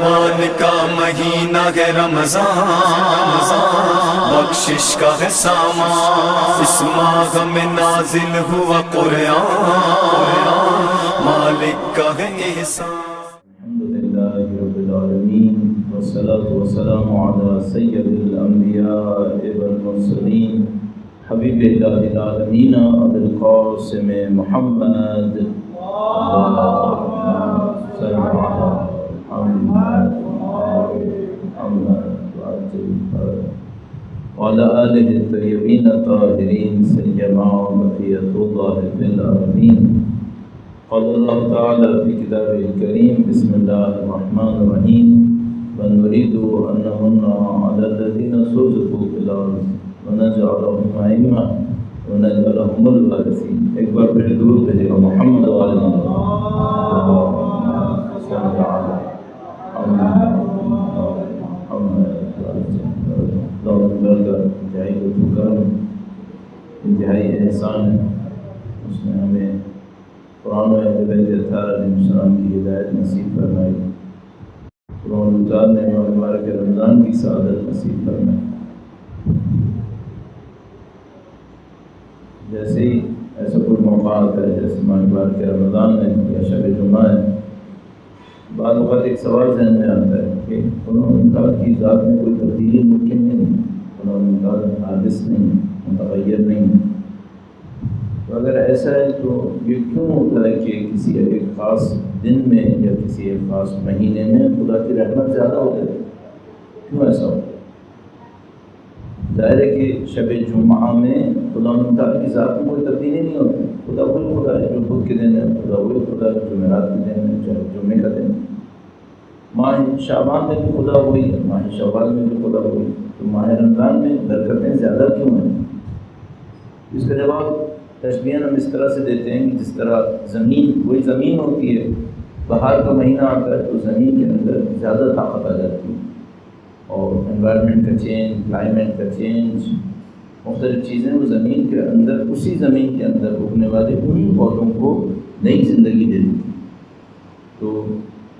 رحمان کا مہینہ ہے رمضان، بخشش کا ہے سامان، اس ماہ میں نازل ہوا قرآن، مالک کا ہے احسان۔ الحمدللہ رب العالمین والصلاة والسلام علی سید الانبیاء والمرسلین حبیب الہ العالمین ابی القاسم محمد وعلى آلہ الطیبین الطاہرین سیما بقیۃ اللہ فی الارضین۔ قال اللہ تعالی فی کتابہ الکریم بسم اللہ الرحمن الرحیم ونريد أن نمن على الذين استضعفوا في الأرض ونجعلهم أئمة ونجعلهم الوارثين۔ ایک بار پھر درود بھیجے گا محمد وعلی انتہائی انتہائی احسان ہے، اس نے ہمیں قرآن و اہل بیت اطہار علیہ السلام کی ہدایت نصیب فرمائی، قرآن اتارنے میں مبارک رمضان کی سعادت نصیب فرمائی۔ جیسے ہی ایسا کوئی موقع آتا ہے جیسے ماہ مبارک رمضان ہے یا شب جمعہ ہے، بعض اوقات ایک سوال ذہن میں آتا ہے کہ قرآن اتار کی ذات میں کوئی تبدیلی ممکن نہیں، قرآن اتار حادث نہیں، متغیر نہیں۔ تو اگر ایسا ہے تو یہ کیوں ہوتا ہے کہ کسی ایک خاص دن میں یا کسی ایک خاص مہینے میں خدا کی رحمت زیادہ ہو جائے؟ کیوں ایسا ہوتا ہے؟ ظاہر ہے کہ شب جمعہ میں خدا تعالیٰ کی ذات میں کوئی تبدیلی نہیں ہوتی، خدا وہی خدا ہے جو بدھ کے دن ہے، خدا وہی خدا ہے جو جمعرات کے دن ہے، چاہے جمعے کا دن ہے۔ ماہ شعبان میں بھی خدا وہی ہے، ماہ شوال میں بھی خدا وہی ہے، تو ماہ رمضان میں برکتیں زیادہ کیوں ہیں؟ اس کا جواب تشبیہاً ہم اس طرح سے دیتے ہیں کہ جس طرح زمین وہی زمین ہوتی ہے، بہار کا مہینہ آتا ہے تو زمین کے اندر زیادہ طاقت آ جاتی ہے، اور انوائرمنٹ کا چینج، کلائمیٹ کا چینج، مختلف چیزیں وہ زمین کے اندر، اسی زمین کے اندر اگنے والے انہیں پودوں کو نئی زندگی دے دیتی۔ تو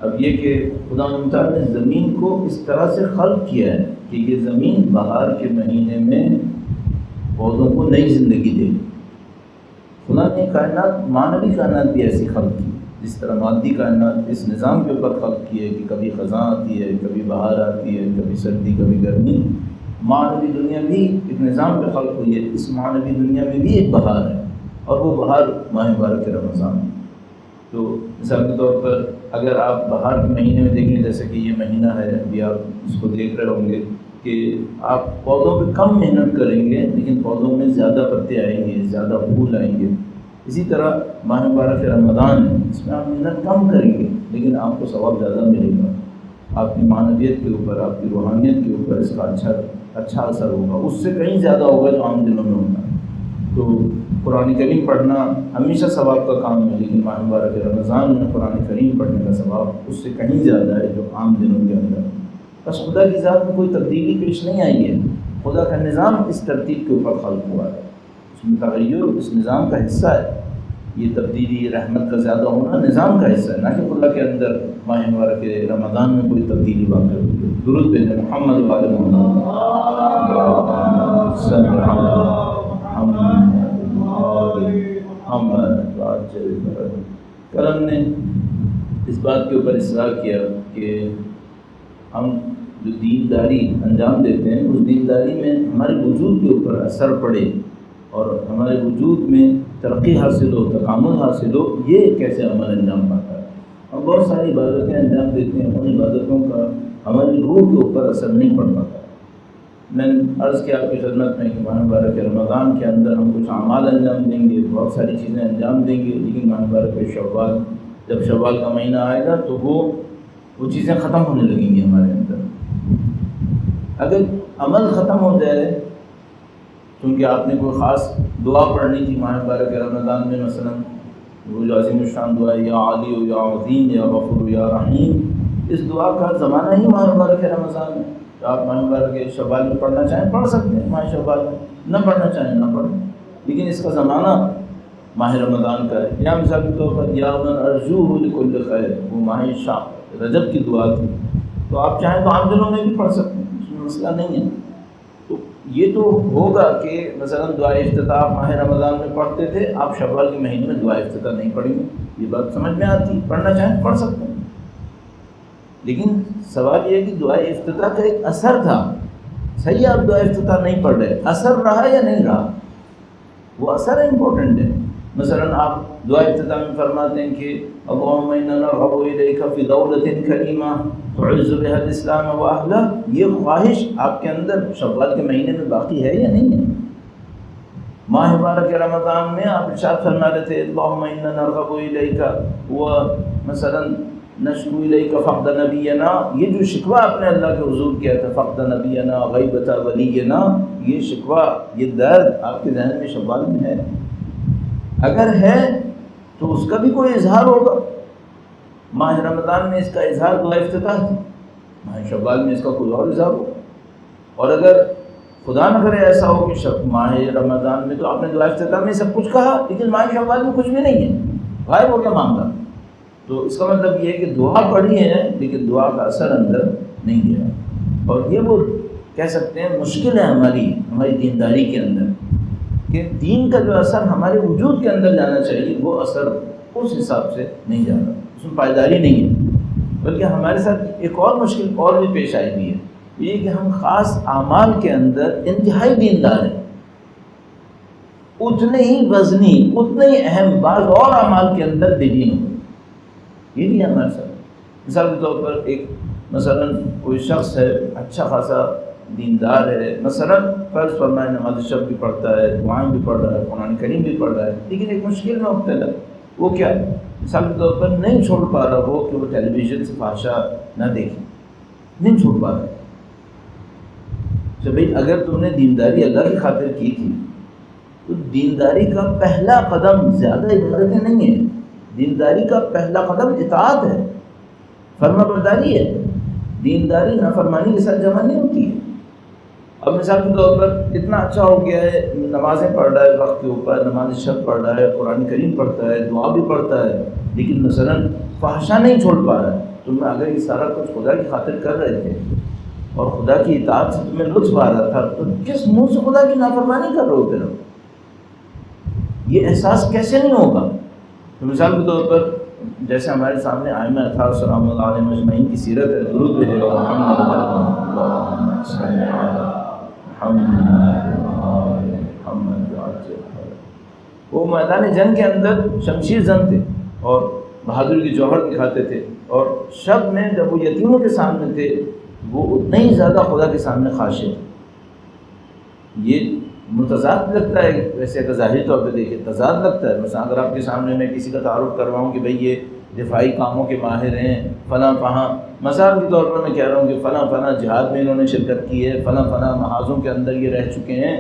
اب یہ کہ خدا متعال نے زمین کو اس طرح سے خلق کیا ہے کہ یہ زمین بہار کے مہینے میں پودوں کو نئی زندگی دے۔ خدا نے کائنات، معنوی کائنات بھی ایسی خلق کی، جس طرح مادی کائنات اس نظام کے اوپر خلق کی ہے کہ کبھی خزاں آتی ہے، کبھی بہار آتی ہے، کبھی سردی، کبھی گرمی۔ معنوی دنیا بھی ایک نظام پہ خلق ہوئی ہے، اس معنوی دنیا میں بھی ایک بہار ہے، اور وہ بہار ماہ مبارک رمضان ہے۔ تو مثال کے طور پر اگر آپ بہار کے مہینے میں دیکھیں، جیسے کہ یہ مہینہ ہے، ابھی آپ اس کو دیکھ رہے ہوں گے کہ آپ پودوں پہ کم محنت کریں گے لیکن پودوں میں زیادہ پتے آئیں گے، زیادہ پھول آئیں گے۔ اسی طرح ماہ مبارک رمضان ہے، اس میں آپ محنت کم کریں گے لیکن آپ کو ثواب زیادہ ملے گا، آپ کی معنویت کے اوپر، آپ کی روحانیت کے اوپر اس کا اچھا اثر ہوگا، اس سے کہیں زیادہ ہوگا جو عام دنوں میں ہوتا ہے۔ تو قرآن کریم پڑھنا ہمیشہ ثواب کا کام ہے، لیکن ماہ مبارک رمضان میں قرآن کریم پڑھنے کا ثواب اس سے کہیں زیادہ ہے جو عام دنوں کے اندر۔ بس خدا کی ذات میں کوئی تبدیلی پیش نہیں آئی ہے، خدا کا نظام اس ترتیب کے اوپر خلق ہوا ہے، اس میں تغیر اس نظام کا حصہ ہے۔ یہ تبدیلی رحمت کا زیادہ ہونا نظام کا حصہ ہے، نہ کہ خدا کے اندر ماہ مبارک رمضان میں کوئی تبدیلی واقع ہوئی ہے۔ درود بھیجیں محمد وعلی محمد۔ کل ہم نے اس بات کے اوپر اصرار کیا کہ ہم جو دینداری انجام دیتے ہیں اس دینداری میں ہمارے وجود کے اوپر اثر پڑے اور ہمارے وجود میں ترقی حاصل ہو، تکامل حاصل ہو، یہ کیسے عمل انجام پاتا ہے۔ ہم بہت ساری عبادتیں انجام دیتے ہیں، ان عبادتوں کا ہماری روح کے اوپر اثر نہیں پڑ پاتا۔ میں نے عرض کیا آپ کی خدمت میں کہ ماہ مبارک رمضان کے اندر ہم کچھ اعمال انجام دیں گے، بہت ساری چیزیں انجام دیں گے، لیکن ماہ مبارک شوال، جب شوال کا مہینہ آئے گا تو وہ چیزیں ختم ہونے لگیں گی ہمارے اندر۔ اگر عمل ختم ہو جائے، کیونکہ آپ نے کوئی خاص دعا پڑھنی تھی ماہ مبارک رمضان میں، مثلا وہ جو عظیم الشان دعا ہے، یا علی یا عظیم یا غفور یا رحیم، اس دعا کا زمانہ ہی ماہ مبارک رمضان ہے۔ تو آپ ماہ مبارک شوال میں پڑھنا چاہیں پڑھ سکتے ہیں، ماہ شوال میں نہ پڑھنا چاہیں نہ پڑھیں، لیکن اس کا زمانہ ماہ رمضان کا ہے۔ یا مثال کے طور پر یا من ارجوہ لکل خیر، وہ ماہ رجب کی دعا تھی تو آپ چاہیں تو عام دنوں میں بھی پڑھ سکتے ہیں، اس میں مسئلہ نہیں ہے۔ تو یہ تو ہوگا کہ مثلا دعائے افتتاح ماہ رمضان میں پڑھتے تھے، آپ شوال کے مہینے میں دعائے افتتاح نہیں پڑھیں گے، یہ بات سمجھ میں آتی ہے، پڑھنا چاہیں تو پڑھ سکتے ہیں۔ لیکن سوال یہ ہے کہ دعائے افتتاح کا ایک اثر تھا، صحیح آپ دعائے افتتاح نہیں پڑھ رہے، اثر رہا یا نہیں رہا، وہ اثر امپورٹنٹ ہے۔ مثلا آپ دعا افتتاح میں فرماتے ہیں کہ اللہم انا نرغب الیک فی دولۃ کریمہ تعز بها الاسلام واہلہ، یہ خواہش آپ کے اندر شوال کے مہینے میں باقی ہے یا نہیں ہے؟ ماہ مبارک رمضان میں آپ ارشاد فرما رہے تھے اللہم انا نرغب الیک و مثلا نشکو الیک فقد نبینا، یہ جو شکوہ آپ نے اللہ کے حضور کیا تھا فقد نبینا غیبت ولینا، یہ شکوہ یہ درد آپ کے ذہن میں شوال میں ہے؟ اگر ہے تو اس کا بھی کوئی اظہار ہوگا۔ ماہ رمضان میں اس کا اظہار دعا افتتاح تھی، ماہ شوال میں اس کا کوئی اور اظہار ہوگا۔ اور اگر خدا نہ کرے ایسا ہو کہ ماہ رمضان میں تو آپ نے دعا افتتاح میں سب کچھ کہا لیکن ماہ شوال میں کچھ بھی نہیں ہے، غائب ہو گیا معاملہ، تو اس کا مطلب یہ ہے کہ دعا پڑھی ہے لیکن دعا کا اثر اندر نہیں گیا۔ اور یہ وہ کہہ سکتے ہیں مشکل ہے ہماری دینداری کے اندر کہ دین کا جو اثر ہمارے وجود کے اندر جانا چاہیے وہ اثر اس حساب سے نہیں جا رہا، اس میں پائیداری نہیں ہے۔ بلکہ ہمارے ساتھ ایک اور مشکل اور بھی پیش آئی ہوئی ہے، یہ کہ ہم خاص اعمال کے اندر انتہائی دیندار ہیں، اتنے ہی وزنی اتنے ہی اہم بعض اور اعمال کے اندر بے دین ہو، یہ نہیں ہے ہمارے ساتھ۔ مثال کے طور پر ایک مثلا کوئی شخص ہے اچھا خاصا دیندار ہے، مثلا فرض فرمائے نماز شب بھی پڑھتا ہے، دعائیں بھی پڑھ رہا ہے، قرآن کریم بھی پڑھ رہا ہے، لیکن ایک مشکل میں مبتلا ہے، وہ کیا ہے؟ مثال کے طور پر نہیں چھوڑ پا رہا وہ کہ وہ ٹیلی ویژن سے فحشا نہ دیکھیں، نہیں چھوڑ پا رہا۔ تو بھائی اگر تم نے دینداری اللہ کی خاطر کی تھی تو دینداری کا پہلا قدم زیادہ عبادتیں نہیں ہے، دینداری کا پہلا قدم اطاعت ہے، فرما برداری ہے۔ دینداری نافرمانی کے ساتھ جمع نہیں ہوتی ہے۔ اب مثال کے طور پر اتنا اچھا ہو گیا ہے، نمازیں پڑھ رہا ہے وقت کے اوپر، نماز شب پڑھ رہا ہے، قرآن کریم پڑھتا ہے، دعا بھی پڑھتا ہے، لیکن مثلا فحشا نہیں چھوڑ پا رہا ہے۔ تم اگر یہ سارا کچھ خدا کی خاطر کر رہے تھے اور خدا کی اطاعت سے تمہیں لطف آ رہا تھا، تو کس منہ سے خدا کی نافرمانی کر رہے ہو پھر؟ یہ احساس کیسے نہیں ہوگا؟ تو مثال کے طور پر جیسے ہمارے سامنے ائمہ اطہار سلام اللہ علیہ مجمعین کی سیرت ہے، درود بھیجو وہ میدان جنگ کے اندر شمشیر زن تھے اور بہادری کی جوہر دکھاتے تھے، اور شب میں جب وہ یتیموں کے سامنے تھے وہ اتنے ہی زیادہ خدا کے سامنے خاشع تھے۔ یہ متضاد لگتا ہے، ویسے اگر ظاہری طور پہ دیکھیں تضاد لگتا ہے۔ مثلا اگر آپ کے سامنے میں کسی کا تعارف کرواؤں کہ بھئی یہ دفاعی کاموں کے ماہر ہیں، فلاں فہاں، مثال کے طور پر میں کہہ رہا ہوں کہ فلاں فلاں جہاد میں انہوں نے شرکت کی ہے، فلاں فلاں محاذوں کے اندر یہ رہ چکے ہیں،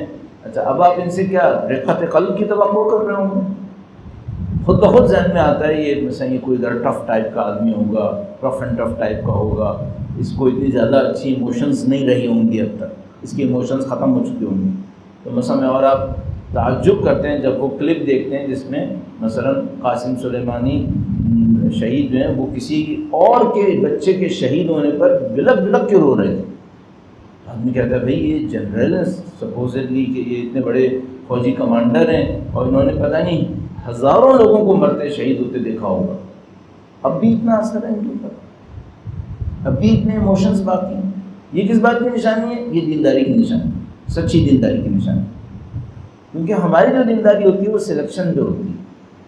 اچھا اب آپ ان سے کیا رقت قلب کی توقع کر رہے ہوں گے؟ خود بخود ذہن میں آتا ہے یہ مثلا یہ کوئی ذرا ٹف ٹائپ کا آدمی ہوگا، رف اینڈ ٹف ٹائپ کا ہوگا، اس کو اتنی زیادہ اچھی ایموشنز نہیں رہی ہوں گی اب تک، اس کی ایموشنز ختم ہو چکی ہوں گی۔ تو مثلا میں اور آپ تعجب کرتے ہیں جب وہ کلپ دیکھتے ہیں جس میں مثلا قاسم سلیمانی شہید جو ہیں وہ کسی اور کے بچے کے شہید ہونے پر بلک بلک کے رو رہے تھے۔ آدمی کہتا ہے بھئی یہ جنرل ہیں سپوزڈلی کہ یہ اتنے بڑے فوجی کمانڈر ہیں اور انہوں نے پتہ نہیں ہزاروں لوگوں کو مرتے شہید ہوتے دیکھا ہوگا، اب بھی اتنا اثر ہے ان کے اوپر، اب بھی اتنے ایموشنز باقی ہیں۔ یہ کس بات کی نشانی ہے؟ یہ دینداری کی نشانی، سچی دینداری کی نشانی۔ کیونکہ ہماری جو دینداری ہوتی ہے وہ سلیکشن جو ہوتی ہے،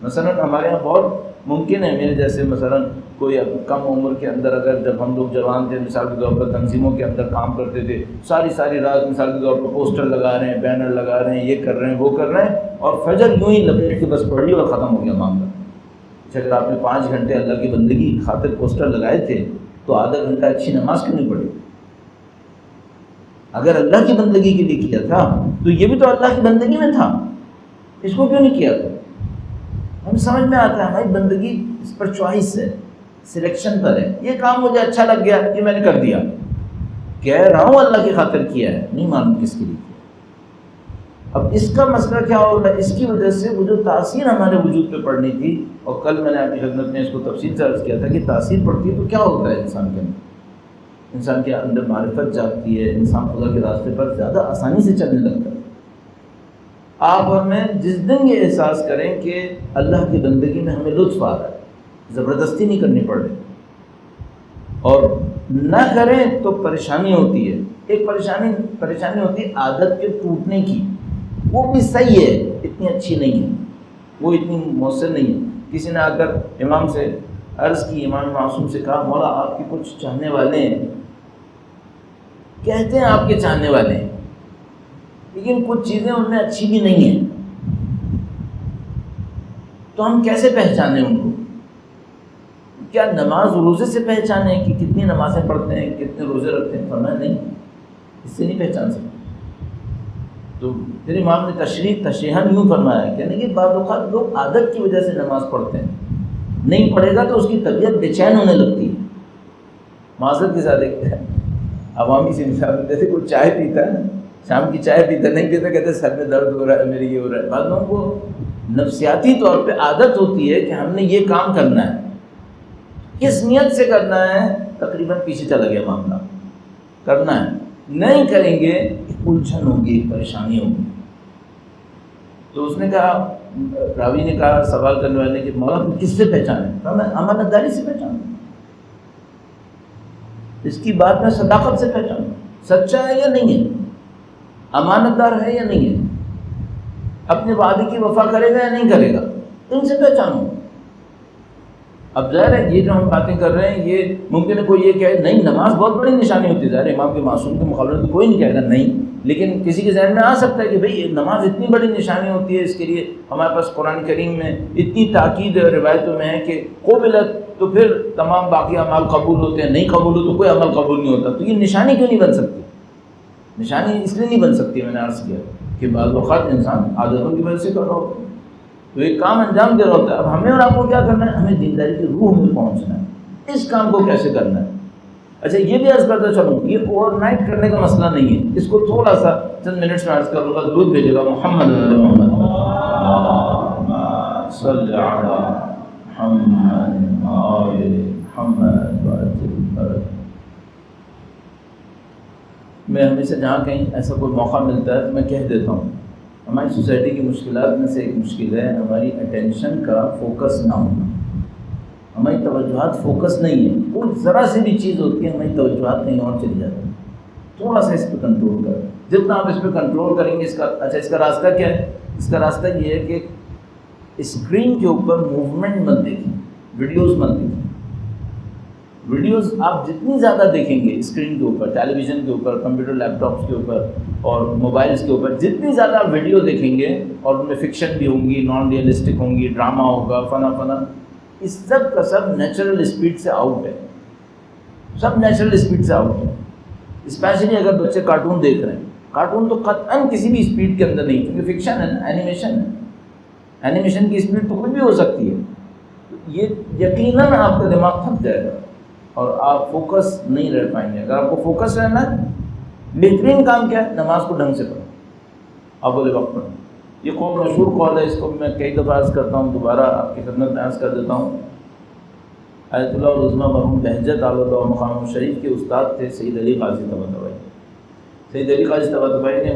مثلا ہمارے یہاں بہت ممکن ہے میرے جیسے مثلا کوئی کم عمر کے اندر اگر جب ہم لوگ جوان تھے مثال کے طور پر تنظیموں کے اندر کام کرتے تھے، ساری رات مثال کے طور پر پوسٹر لگا رہے ہیں، بینر لگا رہے ہیں، یہ کر رہے ہیں وہ کر رہے ہیں، اور فجر یوں ہی لپیٹ کے بس پڑھ لی اور ختم ہو گیا معاملہ۔ اچھا اگر آپ نے 5 گھنٹے اللہ کی بندگی کی خاطر پوسٹر لگائے تھے تو آدھا گھنٹہ اچھی نماز کیوں نہیں پڑھی؟ اگر اللہ کی بندگی کے لیے کیا تھا تو یہ بھی تو اللہ کی بندگی میں تھا، اس کو کیوں نہیں کیا تھا؟ ہم سمجھ میں آتا ہے ہماری بندگی اس پر چوائس ہے، سلیکشن پر ہے۔ یہ کام مجھے اچھا لگ گیا یہ میں نے کر دیا، کہہ رہا ہوں اللہ کی خاطر کیا ہے، نہیں معلوم کس کے لیے کیا۔ اب اس کا مسئلہ کیا ہوگا؟ اس کی وجہ سے وہ جو تاثیر ہمارے وجود پہ پڑنی تھی، اور کل میں نے آپ کی خدمت میں اس کو تفصیل سے عرض کیا تھا کہ تاثیر پڑتی ہے تو کیا ہوتا ہے انسان کے اندر؟ انسان کے اندر معرفت جاگتی ہے، انسان خدا کے راستے پر زیادہ آسانی سے چلنے لگتا ہے۔ آپ اور میں جس دن یہ احساس کریں کہ اللہ کی بندگی میں ہمیں لطف آ رہا ہے، زبردستی نہیں کرنی پڑ رہی، اور نہ کریں تو پریشانی ہوتی ہے۔ ایک پریشانی ہوتی ہے عادت کے ٹوٹنے کی، وہ بھی صحیح ہے، اتنی اچھی نہیں ہے، وہ اتنی مؤثر نہیں ہے۔ کسی نے آ کر امام سے عرض کی، امام معصوم سے کہا مولا آپ کے کچھ چاہنے والے ہیں، کہتے ہیں آپ کے چاہنے والے ہیں، لیکن کچھ چیزیں ان میں اچھی بھی نہیں ہیں، تو ہم کیسے پہچانیں ان کو؟ کیا نماز روزے سے پہچانیں کہ کتنی نمازیں پڑھتے ہیں، کتنے روزے رکھتے ہیں؟ فرمایا نہیں، اس سے نہیں پہچان سکتے۔ تو پھر امام نے تشریحاً یوں فرمایا کہ نہیں، بعض اوقات لوگ عادت کی وجہ سے نماز پڑھتے ہیں، نہیں پڑھے گا تو اس کی طبیعت بے چین ہونے لگتی ہے۔ معذرت کے ساتھ ایک عوامی سی مثال، جیسے کوئی چائے پیتا ہے، شام کی چائے پیتا نہیں پیتا، کہتے ہیں سر میں درد ہو رہا ہے، میری یہ ہو رہا ہے۔ بعض لوگوں کو نفسیاتی طور پہ عادت ہوتی ہے کہ ہم نے یہ کام کرنا ہے، کس نیت سے کرنا ہے تقریباً پیچھے چلا گیا معاملہ، کرنا ہے، نہیں کریں گے الجھن ہوگی، پریشانی ہوگی۔ تو اس نے کہا، راوی نے کہا سوال کرنے والے نے کہ مولا تم کس سے پہچانے؟ میں امانت داری سے پہچانوں، اس کی بات میں صداقت سے پہچانوں، سچا ہے یا نہیں ہے، امانت دار ہے یا نہیں ہے، اپنے وعدے کی وفا کرے گا یا نہیں کرے گا، ان سے پہچانوں۔ اب ظاہر ہے یہ جو ہم باتیں کر رہے ہیں، یہ ممکن ہے کوئی یہ کہے نہیں نماز بہت بڑی نشانی ہوتی ہے، ظاہر ہے امام کے معصوم کے مقابلے میں تو کوئی نہیں کہے گا نہیں، لیکن کسی کے ذہن میں آ سکتا ہے کہ بھئی نماز اتنی بڑی نشانی ہوتی ہے، اس کے لیے ہمارے پاس قرآن کریم میں اتنی تاکید روایتوں میں ہے کہ قبلت تو پھر تمام باقی اعمال قبول ہوتے ہیں، نہیں قبول ہو تو کوئی عمل قبول نہیں ہوتا، تو یہ نشانی کیوں نہیں بن سکتی؟ نشانی اس لیے نہیں بن سکتی، میں نے عرض کیا کہ بعض اوقات انسان عادتوں کی وجہ سے کر رہا ہوتا ہے، تو ایک کام انجام دے رہا ہوتا ہے۔ اب ہمیں اور آپ کو کیا کرنا ہے؟ ہمیں دینداری کی روح میں پہنچنا ہے، اس کام کو کیسے کرنا ہے۔ اچھا یہ بھی عرض کرتا چلوں، یہ اوور نائٹ کرنے کا مسئلہ نہیں ہے، اس کو تھوڑا سا چند منٹس میں عرض کر لوں گا، درود بھیجے گا محمد محمد صلی علی محمد آل محمد۔ میں ہمیشہ جہاں کہیں ایسا کوئی موقع ملتا ہے تو میں کہہ دیتا ہوں، ہماری سوسائٹی کی مشکلات میں سے ایک مشکل ہے ہماری اٹینشن کا فوکس نہ ہونا، ہماری توجہات فوکس نہیں ہے، کوئی ذرا سی بھی چیز ہوتی ہے ہماری توجہات کہیں اور چلی جاتی ہے، تھوڑا سا اس پہ کنٹرول کریں، جتنا آپ اس پہ کنٹرول کریں گے اس کا راستہ کیا ہے؟ اس کا راستہ یہ ہے کہ اسکرین کے اوپر موومنٹ مت دیکھیں، ویڈیوز مت دیکھیں۔ ویڈیوز آپ جتنی زیادہ دیکھیں گے اسکرین کے اوپر، ٹیلی ویژن کے اوپر، کمپیوٹر لیپ ٹاپس کے اوپر اور موبائلس کے اوپر، جتنی زیادہ آپ ویڈیو دیکھیں گے اور ان میں فکشن بھی ہوں گی، نان ریئلسٹک ہوں گی، ڈرامہ ہوگا، فنا، اس سب کا سب نیچرل اسپیڈ سے آؤٹ ہے، سب نیچرل اسپیڈ سے آؤٹ ہے۔ اسپیشلی اگر بچے کارٹون دیکھ رہے ہیں، کارٹون تو قطعاً کسی بھی اسپیڈ کے اندر نہیں، کیونکہ فکشن ہے نا، اینیمیشن ہے، اینیمیشن کی اسپیڈ تو کچھ بھی ہو سکتی ہے، یہ یقیناً آپ کا دماغ تھک جائے گا اور آپ فوکس نہیں رہ پائیں گے۔ اگر آپ کو فوکس رہنا ہے، بہترین کام کیا ہے؟ نماز کو ڈھنگ سے پڑھو، اول وقت پڑھو۔ یہ قول مشہور قول ہے، اس کو میں کئی دفعہ عرض کرتا ہوں، دوبارہ آپ کی خدمت میں عرض کر دیتا ہوں۔ آیت اللہ العظمیٰ مرحوم بہجت اعلیٰ مقام شریف کے استاد تھے سید علی قاضی طباطبائی۔ سید علی قاضی طباطبائی نے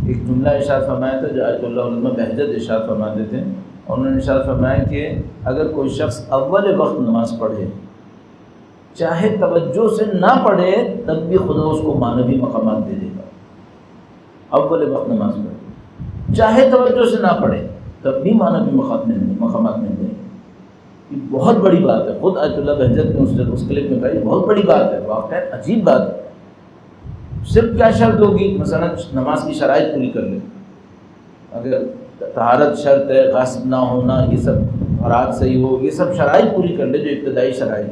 ایک جملہ ارشاد فرمایا تھا جو آیت اللہ العظمیٰ بہجت ارشاد فرماتے تھے، اور انہوں نے ارشاد فرمایا کہ اگر کوئی شخص اول وقت نماز پڑھے، چاہے توجہ سے نہ پڑھے، تب بھی خدا اس کو معنوی مقامات دے دے گا۔ اول وقت نماز پڑھے، چاہے توجہ سے نہ پڑھے، تب بھی معنوی مقامات مل جائیں گے۔ یہ بہت بڑی بات ہے، خود آیت اللہ بہجت نے اس کلپ میں کہا یہ بہت بڑی بات ہے، واقعی عجیب بات ہے۔ صرف کیا شرط ہوگی؟ مثلا نماز کی شرائط پوری کر لیں، اگر طہارت شرط ہے، غاسب نہ ہونا، یہ سب حرات صحیح ہو، یہ سب شرائط پوری کر لے جو ابتدائی شرائط،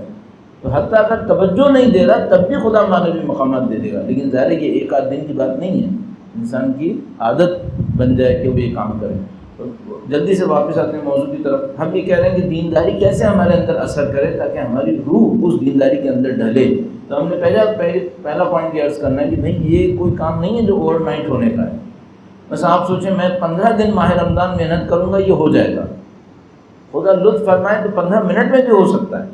تو حتیٰ اگر توجہ نہیں دے رہا تب بھی خدا معنوی مقامات دے دے گا۔ لیکن ظاہر ہے یہ ایک آدھ دن کی بات نہیں ہے، انسان کی عادت بن جائے کہ وہ یہ کام کرے۔ تو جلدی سے واپس آتے ہیں موضوع کی طرف، ہم یہ کہہ رہے ہیں کہ دینداری کیسے ہمارے اندر اثر کرے تاکہ ہماری روح اس دینداری کے اندر ڈھلے۔ تو ہم نے پہلا پوائنٹ یہ عرض کرنا ہے کہ بھائی یہ کوئی کام نہیں ہے جو اوور نائٹ ہونے کا ہے۔ بس آپ سوچیں میں 15 دن ماہ رمضان محنت کروں گا، یہ ہو جائے گا، خدا لطف فرمائے تو 15 منٹ میں بھی ہو سکتا ہے۔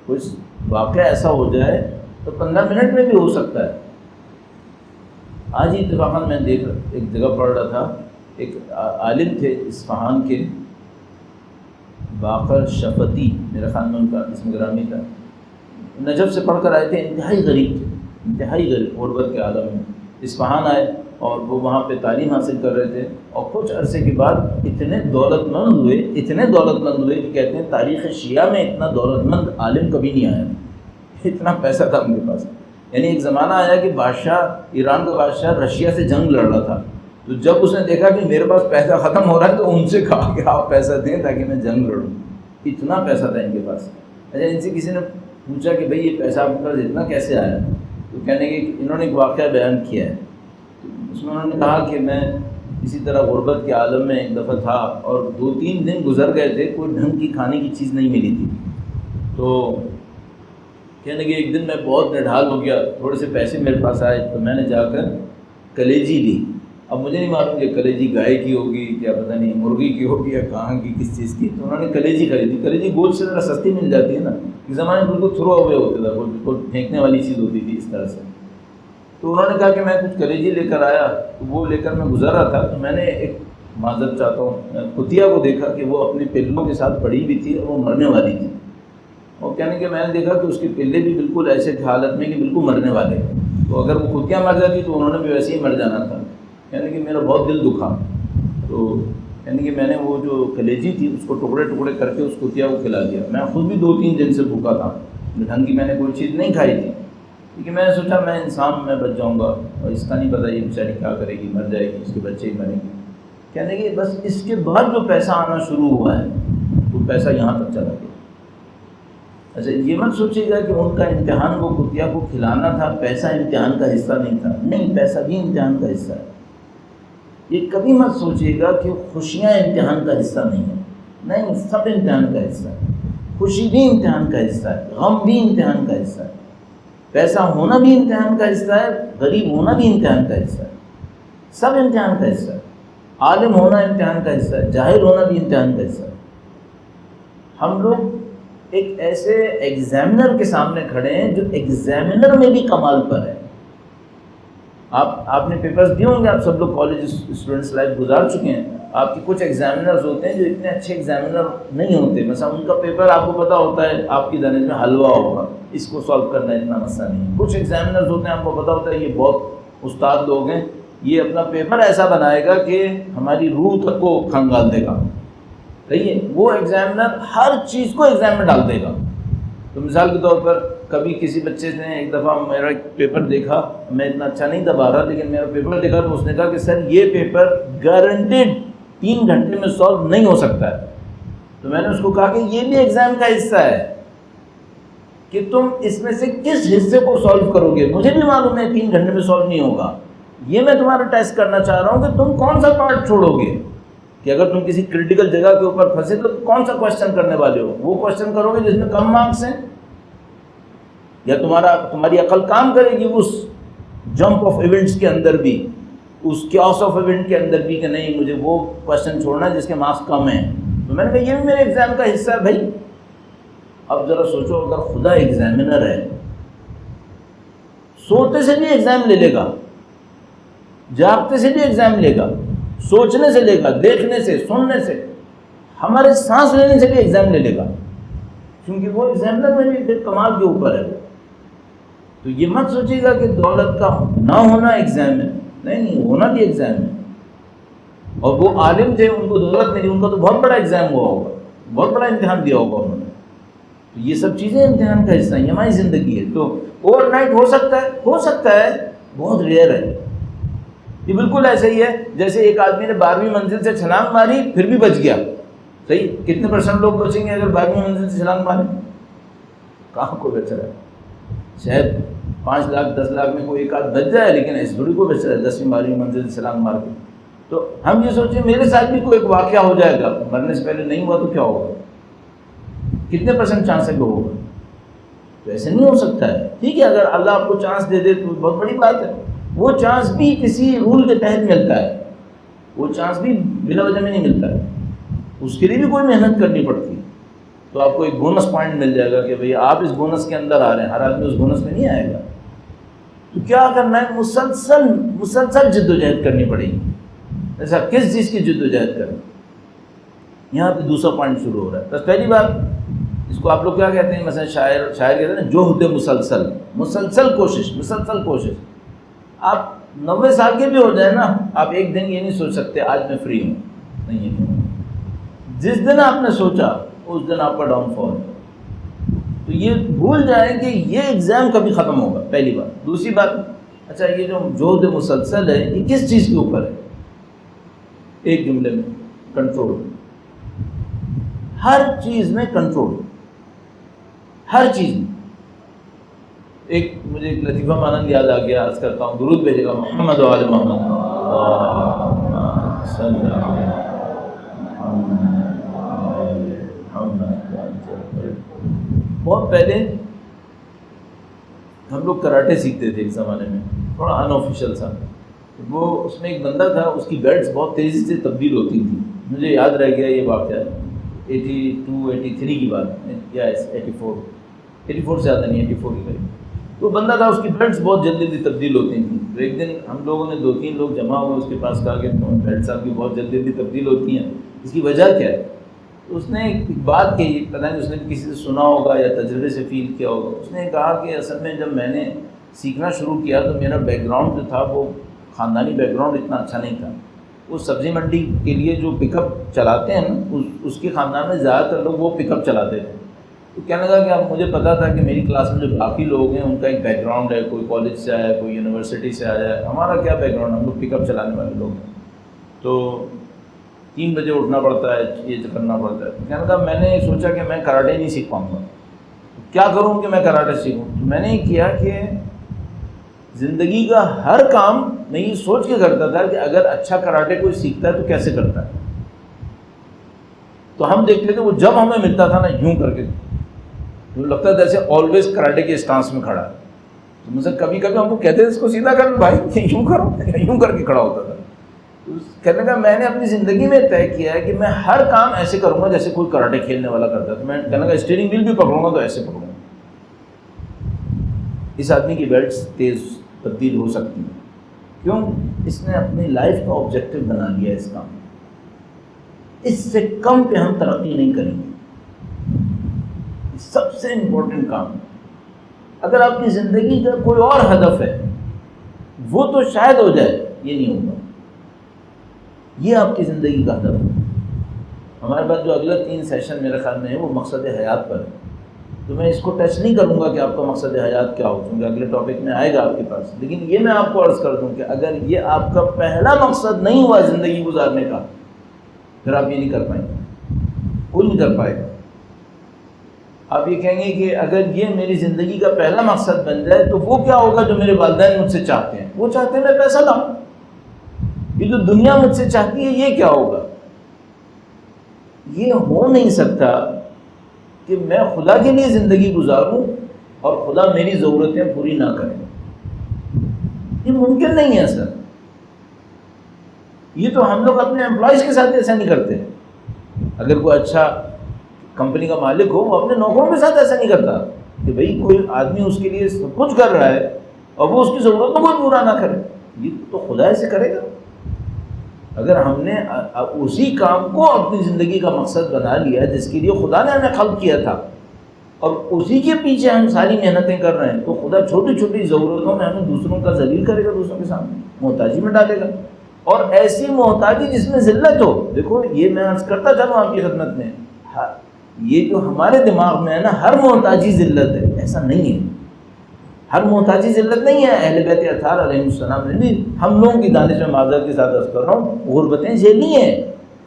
کوئی واقعہ ایسا ہو جائے تو 15 منٹ میں بھی ہو سکتا ہے۔ آج ہی اتفاقاً میں دیکھ ایک جگہ پڑھ رہا تھا، ایک عالم تھے اصفہان کے، باقر شفتی میرے خیال میں ان کا اسم گرامی تھا، نجف سے پڑھ کر آئے تھے، انتہائی غریب تھے، انتہائی غریب، غربت کے عالم میں اصفہان آئے اور وہ وہاں پہ تعلیم حاصل کر رہے تھے، اور کچھ عرصے کے بعد اتنے دولت مند ہوئے کہ کہتے ہیں تاریخ شیعہ میں اتنا دولت مند عالم کبھی نہیں آیا، اتنا پیسہ تھا ان کے پاس۔ یعنی ایک زمانہ آیا کہ بادشاہ، ایران کا بادشاہ رشیا سے جنگ لڑ رہا تھا، تو جب اس نے دیکھا کہ میرے پاس پیسہ ختم ہو رہا ہے تو ان سے کہا کہ آپ پیسہ دیں تاکہ میں جنگ لڑوں، اتنا پیسہ تھا ان کے پاس۔ اچھا، ان سے کسی نے پوچھا کہ بھئی یہ پیسہ آپ کے پاس اتنا کیسے آیا؟ تو کہنے کہ انہوں نے ایک واقعہ بیان کیا ہے، اس میں انہوں نے کہا کہ میں اسی طرح غربت کے عالم میں ایک دفعہ تھا اور 2-3 دن گزر گئے تھے، کوئی ڈھنگ کی کھانے کی چیز نہیں ملی تھی، تو کہنے کہ ایک دن میں بہت نڈھال ہو گیا، تھوڑے سے پیسے میرے پاس آئے تو میں نے جا کر کلیجی لی۔ اب مجھے نہیں معلوم کہ کلیجی گائے کی ہوگی یا پتہ نہیں مرغی کی ہوگی یا کہاں کی کس چیز کی، تو انہوں نے کلیجی خریدی۔ کلیجی گوشت سے ذرا سستی مل جاتی ہے نا، اس زمانے میں بالکل تھرو اوے ہوتا تھا، بالکل پھینکنے والی چیز ہوتی تھی اس طرح سے۔ تو انہوں نے کہا کہ میں کچھ کلیجی لے کر آیا، تو وہ لے کر میں گزر رہا تھا، تو میں نے ایک معذرت چاہتا ہوں کتیا کو دیکھا کہ وہ اپنے پلوں کے ساتھ پڑی ہوئی تھی اور وہ مرنے والی تھی، اور کہنے کہ میں نے دیکھا کہ اس کے پلے بھی بالکل ایسے تھے حالت میں کہ بالکل مرنے والے، تو اگر وہ کتیا مر جاتی تو انہوں نے بھی ویسے ہی مر جانا تھا۔ کہنے کہ میرا بہت دل دکھا، تو کہنے کہ میں نے وہ جو کلیجی تھی اس کو ٹکڑے ٹکڑے کر کے اس کتیا کو کھلا دیا۔ میں خود بھی 2-3 دن سے بھوکا تھا، ڈھنگ کی میں نے کوئی چیز نہیں کھائی تھی، کیونکہ میں نے سوچا میں انسان میں بچ جاؤں گا، اور اس کا نہیں پتہ یہ بیچاری کیا کرے گی، مر جائے گی، اس کے بچے ہی مریں گے۔ کہنے کہ بس اس کے بعد جو پیسہ آنا شروع ہوا ہے وہ پیسہ یہاں تک چلا گیا۔ اچھا، یہ مت سوچے گا کہ ان کا امتحان وہ کتیا کو کھلانا تھا، پیسہ امتحان کا حصہ نہیں تھا، نہیں، پیسہ بھی امتحان کا حصہ ہے۔ یہ کبھی مت سوچے گا کہ خوشیاں امتحان کا حصہ نہیں ہیں، نہیں، سب امتحان کا حصہ ہے، خوشی بھی امتحان کا حصہ ہے، غم بھی امتحان کا حصہ ہے، پیسہ ہونا بھی امتحان کا حصہ ہے، غریب ہونا بھی امتحان کا حصہ ہے، سب امتحان کا حصہ ہے، عالم ہونا امتحان کا حصہ ہے، جاہل ہونا بھی امتحان کا حصہ ہے۔ ہم لوگ ایک ایسے ایگزامنر کے سامنے کھڑے ہیں جو ایگزامنر میں بھی کمال پر ہے۔ آپ نے پیپرز دیے ہوں گے، آپ سب لوگ کالج اسٹوڈنٹس لائف گزار چکے ہیں، آپ کے کچھ ایگزامنرز ہوتے ہیں جو اتنے اچھے ایگزامنر نہیں ہوتے، مثلا ان کا پیپر آپ کو پتہ ہوتا ہے آپ کی دانش میں حلوہ ہوگا، اس کو سالو کرنا اتنا مسئلہ نہیں ہے۔ کچھ ایگزامنرز ہوتے ہیں آپ کو پتہ ہوتا ہے یہ بہت استاد لوگ ہیں، یہ اپنا پیپر ایسا بنائے گا کہ ہماری روح تک کو کھنگال دے گا، صحیح ہے، وہ ایگزامنر ہر چیز کو ایگزام میں ڈال دے گا۔ تو مثال کے طور پر کبھی کسی بچے نے ایک دفعہ میرا پیپر دیکھا، میں اتنا اچھا نہیں دبا رہا لیکن میرا پیپر دیکھا تو اس نے کہا کہ سر یہ پیپر گارنٹیڈ 3 گھنٹے میں سالو نہیں ہو سکتا ہے۔ تو میں نے اس کو کہا کہ یہ بھی ایگزام کا حصہ ہے کہ تم اس میں سے کس حصے کو سالو کرو گے، مجھے بھی معلوم ہے 3 گھنٹے میں سالو نہیں ہوگا، یہ میں تمہارا ٹیسٹ کرنا چاہ رہا ہوں کہ تم کون سا پارٹ چھوڑو گے، کہ اگر تم کسی کریٹیکل جگہ کے اوپر پھنسے تو کون سا کوشچن کرنے والے ہو، وہ کوشچن کرو گے جس میں کم مارکس ہیں، یا تمہاری عقل کام کرے گی اس جمپ آف ایونٹس کے اندر بھی، اس کیوس آف ایونٹ کے اندر بھی، کہ نہیں مجھے وہ کوشچن چھوڑنا ہے جس کے مارکس کم ہیں۔ تو میں نے کہا یہ بھی میرے ایگزام کا حصہ ہے بھائی۔ اب ذرا سوچو، اگر خدا ایگزامنر ہے، سوتے سے بھی ایگزام لے لے گا، جاگتے سے بھی ایگزام لے گا، سوچنے سے لے گا، دیکھنے سے، سننے سے، ہمارے سانس لینے سے بھی ایگزام لے لے گا، کیونکہ وہ ایگزامنر میں بھی پھر کمال کے اوپر ہے۔ تو یہ مت سوچیے گا کہ دولت کا نہ ہونا ایگزام ہے، نہیں، ہونا بھی ایگزام ہے۔ اور وہ عالم تھے، ان کو دولت ملی، ان کا تو بہت بڑا ایگزام ہوا ہوگا، بہت بڑا امتحان دیا ہوگا انہوں نے۔ تو یہ سب چیزیں امتحان کا حصہ ہیں، یہ ہماری زندگی ہے۔ تو اوور نائٹ ہو سکتا ہے، بہت ریئر ہے۔ یہ بالکل ایسے ہی ہے جیسے ایک آدمی نے 12ویں منزل سے چھلانگ ماری پھر بھی بچ گیا، صحیح، کتنے % لوگ بچیں گے اگر 12ویں منزل سے چھلانگ ماریں؟ کہاں کو بچ رہا ہے؟ شاید 5 لاکھ 10 لاکھ میں کوئی ایک آدھ بچ جائے، لیکن ایسے تھوڑی کو بچ رہا ہے 10ویں 12ویں منزل سے چھلانگ مار کے۔ تو ہم یہ سوچیں میرے ساتھ بھی کوئی ایک واقعہ ہو جائے گا، مرنے سے پہلے نہیں ہوا تو کیا ہوگا، کتنے % چانس ہے کہ ہوگا؟ تو ایسے نہیں ہو سکتا ہے۔ ٹھیک ہے، اگر اللہ آپ کو چانس دے دے تو بہت بڑی بات ہے، وہ چانس بھی کسی رول کے تحت ملتا ہے، وہ چانس بھی بلا وجہ میں نہیں ملتا ہے، اس کے لیے بھی کوئی محنت کرنی پڑتی ہے۔ تو آپ کو ایک بونس پوائنٹ مل جائے گا کہ بھئی آپ اس بونس کے اندر آ رہے ہیں. ہر آدمی اس بونس میں نہیں آئے گا. تو کیا کرنا ہے؟ مسلسل جد و جہد کرنی پڑے گی. ایسا کس چیز کی جد و جہد کریں؟ یہاں پہ دوسرا پوائنٹ شروع ہو رہا ہے. بس پہلی بات اس کو آپ لوگ کیا کہتے ہیں؟ مثلا شاعر کہتے ہیں نا جہد مسلسل کوشش. آپ 90 سال کے بھی ہو جائیں نا، آپ ایک دن یہ نہیں سوچ سکتے آج میں فری ہوں. نہیں، یہ نہیں. جس دن آپ نے سوچا اس دن آپ کا ڈاؤن فال ہے. تو یہ بھول جائیں کہ یہ ایگزام کبھی ختم ہوگا، پہلی بات. دوسری بات، اچھا یہ جو جہد مسلسل ہے یہ کس چیز کے اوپر ہے؟ ایک جملے میں کنٹرول. ہر چیز میں کنٹرول، ہر چیز میں. مجھے ایک لطیفہ مانند یاد آ گیا، عرض کرتا ہوں. درود بھیجے گا محمد و آل محمد. بہت پہلے ہم لوگ کراٹے سیکھتے تھے اس زمانے میں، تھوڑا ان آفیشیل سا. وہ اس میں ایک بندہ تھا، اس کی بیلٹس بہت تیزی سے تبدیل ہوتی تھیں. مجھے یاد رہ گیا یہ واقعہ 82-83 کی بات یا 84 سے زیادہ نہیں، 84 کی قریب. تو بندہ تھا، اس کی بیلٹس بہت جلدی تبدیل ہوتی تھیں. تو ایک دن ہم لوگوں نے 2-3 لوگ جمع ہوئے اس کے پاس، کہا کہ بیلٹس آپ کی بہت جلدی تبدیل ہوتی ہیں، اس کی وجہ کیا ہے؟ تو اس نے ایک بات کہی، پتہ نہیں اس نے کسی سے سنا ہوگا یا تجربے سے فیل کیا ہوگا. اس نے کہا کہ اصل میں جب میں نے سیکھنا شروع کیا تو میرا بیک گراؤنڈ جو تھا وہ خاندانی بیک گراؤنڈ اتنا اچھا نہیں تھا. وہ سبزی منڈی کے لیے جو پک اپ چلاتے ہیں نا، اس کے خاندان میں زیادہ تر لوگ وہ پک اپ چلاتے تھے. تو کہنے لگا کہ اب مجھے پتا تھا کہ میری کلاس میں جو باقی لوگ ہیں ان کا ایک بیک گراؤنڈ ہے، کوئی کالج سے آیا ہے، کوئی یونیورسٹی سے آیا ہے. ہمارا کیا بیک گراؤنڈ، ہم لوگ پک اپ چلانے والے لوگ ہیں. تو 3 بجے اٹھنا پڑتا ہے، یہ کرنا پڑتا ہے. کہنے لگا میں نے سوچا کہ میں کراٹے نہیں سیکھ پاؤں گا، کیا کروں کہ میں کراٹے سیکھوں. میں نے یہ کیا کہ زندگی کا ہر کام میں یہ سوچ کے کرتا تھا کہ اگر اچھا کراٹے کوئی سیکھتا ہے تو کیسے کرتا ہے. تو ہم دیکھتے تھے وہ جب ہمیں ملتا تھا نا یوں کر کے، تو لگتا تھا جیسے آلویز کراٹے کے اسٹانس میں کھڑا ہے. تو مجھ سے کبھی کبھی ہم کو کہتے تھے اس کو سیدھا کر بھائی، یوں کرو، یوں کر کے کھڑا ہوتا تھا. کہنے کا میں نے اپنی زندگی میں طے کیا ہے کہ میں ہر کام ایسے کروں گا جیسے کوئی کراٹے کھیلنے والا کرتا ہے. تو میں کہنے کا اسٹیئرنگ ویل بھی پکڑوں گا تو ایسے پکڑوں گا. اس آدمی کی بیلٹس تیز تبدیل ہو سکتی ہیں. کیوں؟ اس نے اپنی لائف کا آبجیکٹو بنا لیا اس کام. اس سے کم پہ ہم ترقی نہیں کریں گے. سب سے امپورٹنٹ کام. اگر آپ کی زندگی کا کوئی اور ہدف ہے وہ تو شاید ہو جائے، یہ نہیں ہوگا. یہ آپ کی زندگی کا ہدف ہے. ہمارے پاس جو اگلا 3 سیشن میرے خیال میں ہے وہ مقصد حیات پر ہے. تو میں اس کو ٹچ نہیں کروں گا کہ آپ کا مقصد حیات کیا ہو، کیونکہ اگلے ٹاپک میں آئے گا آپ کے پاس. لیکن یہ میں آپ کو عرض کر دوں کہ اگر یہ آپ کا پہلا مقصد نہیں ہوا زندگی گزارنے کا، پھر آپ یہ نہیں کر پائیں گے. کوئی نہیں کر پائے گا. آپ یہ کہیں گے کہ اگر یہ میری زندگی کا پہلا مقصد بن جائے تو وہ کیا ہوگا جو میرے والدین مجھ سے چاہتے ہیں. وہ چاہتے ہیں میں پیسہ لاؤں. یہ جو دنیا مجھ سے چاہتی ہے یہ کیا ہوگا. یہ ہو نہیں سکتا کہ میں خدا کے لیے زندگی گزاروں اور خدا میری ضرورتیں پوری نہ کرے. یہ ممکن نہیں ہے سر. یہ تو ہم لوگ اپنے امپلائیز کے ساتھ ایسا نہیں کرتے. اگر کوئی اچھا کمپنی کا مالک ہو وہ اپنے نوکروں کے ساتھ ایسا نہیں کرتا کہ بھئی کوئی آدمی اس کے لیے سب کچھ کر رہا ہے اور وہ اس کی ضرورتوں کو پورا نہ کرے. یہ تو خدا ایسے کرے گا. اگر ہم نے اسی کام کو اپنی زندگی کا مقصد بنا لیا جس کے لیے خدا نے ہمیں خلق کیا تھا اور اسی کے پیچھے ہم ساری محنتیں کر رہے ہیں، تو خدا چھوٹی چھوٹی ضرورتوں میں ہمیں دوسروں کا ذلیل کرے گا، دوسروں کے سامنے محتاجی میں ڈالے گا. اور ایسی محتاجی جس میں ذلت ہو. دیکھو یہ میں عرض کرتا چلوں آپ کی خدمت میں، یہ جو ہمارے دماغ میں ہے نا ہر محتاجی ذلت ہے، ایسا نہیں ہے. ہر محتاجی ذلت نہیں ہے. اہل بیت اطہار علیہ السلام نے بھی، ہم لوگوں کی دانش میں معذرت کے ساتھ عرض کر رہا ہوں، غربتیں جھیلی ہیں،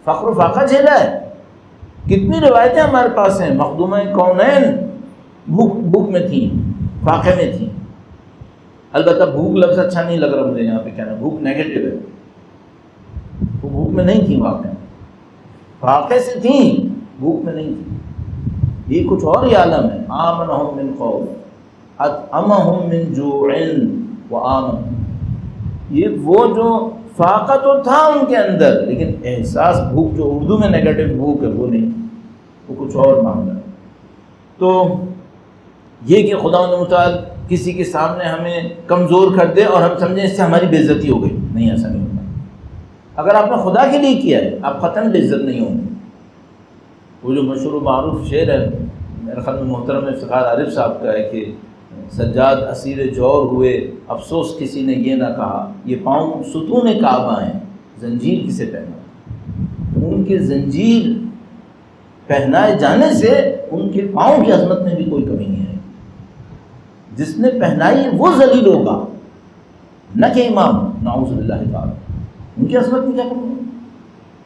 فقر و فاقہ جھیلا ہے. کتنی روایتیں ہمارے پاس ہیں. مخدومہ کونین بھوک میں تھیں، فاقے میں تھیں. البتہ بھوک لفظ اچھا نہیں لگ رہا مجھے یہاں پہ کہنا، بھوک نیگیٹو ہے. وہ بھوک میں نہیں تھیں، واقع فاقے سے تھیں، بھوک میں نہیں تھیں. یہ کچھ اور ہی عالم ہے. آمنہم من خوف اطعمہم من جوع وآمن. یہ وہ جو فاقہ تو تھا ان کے اندر، لیکن احساس بھوک جو اردو میں نیگیٹو بھوک ہے وہ نہیں، وہ کچھ اور معاملہ ہے. تو یہ کہ خدا متعال کسی کے سامنے ہمیں کمزور کر دے اور ہم سمجھیں اس سے ہماری بے عزتی ہو گئی، نہیں، ایسا نہیں ہوتا۔ اگر آپ نے خدا کے لیے کیا ہے آپ قطعاً بے عزت نہیں ہوں گے۔ وہ جو مشہور و معروف شعر ہے میرے خیال میں محترم افتخار عارف صاحب کا ہے کہ سجاد اسیر جور ہوئے افسوس کسی نے یہ نہ کہا، یہ پاؤں ستون کعبہ ہیں زنجیر کسے پہنا۔ ان کے زنجیر پہنائے جانے سے ان کے پاؤں کی عظمت میں بھی کوئی کمی نہیں ہے۔ جس نے پہنائی وہ ذلیل ہوگا، نہ کہ امام، نعوذ باللہ تعالی، ان کی عظمت میں کیا کمی ہے۔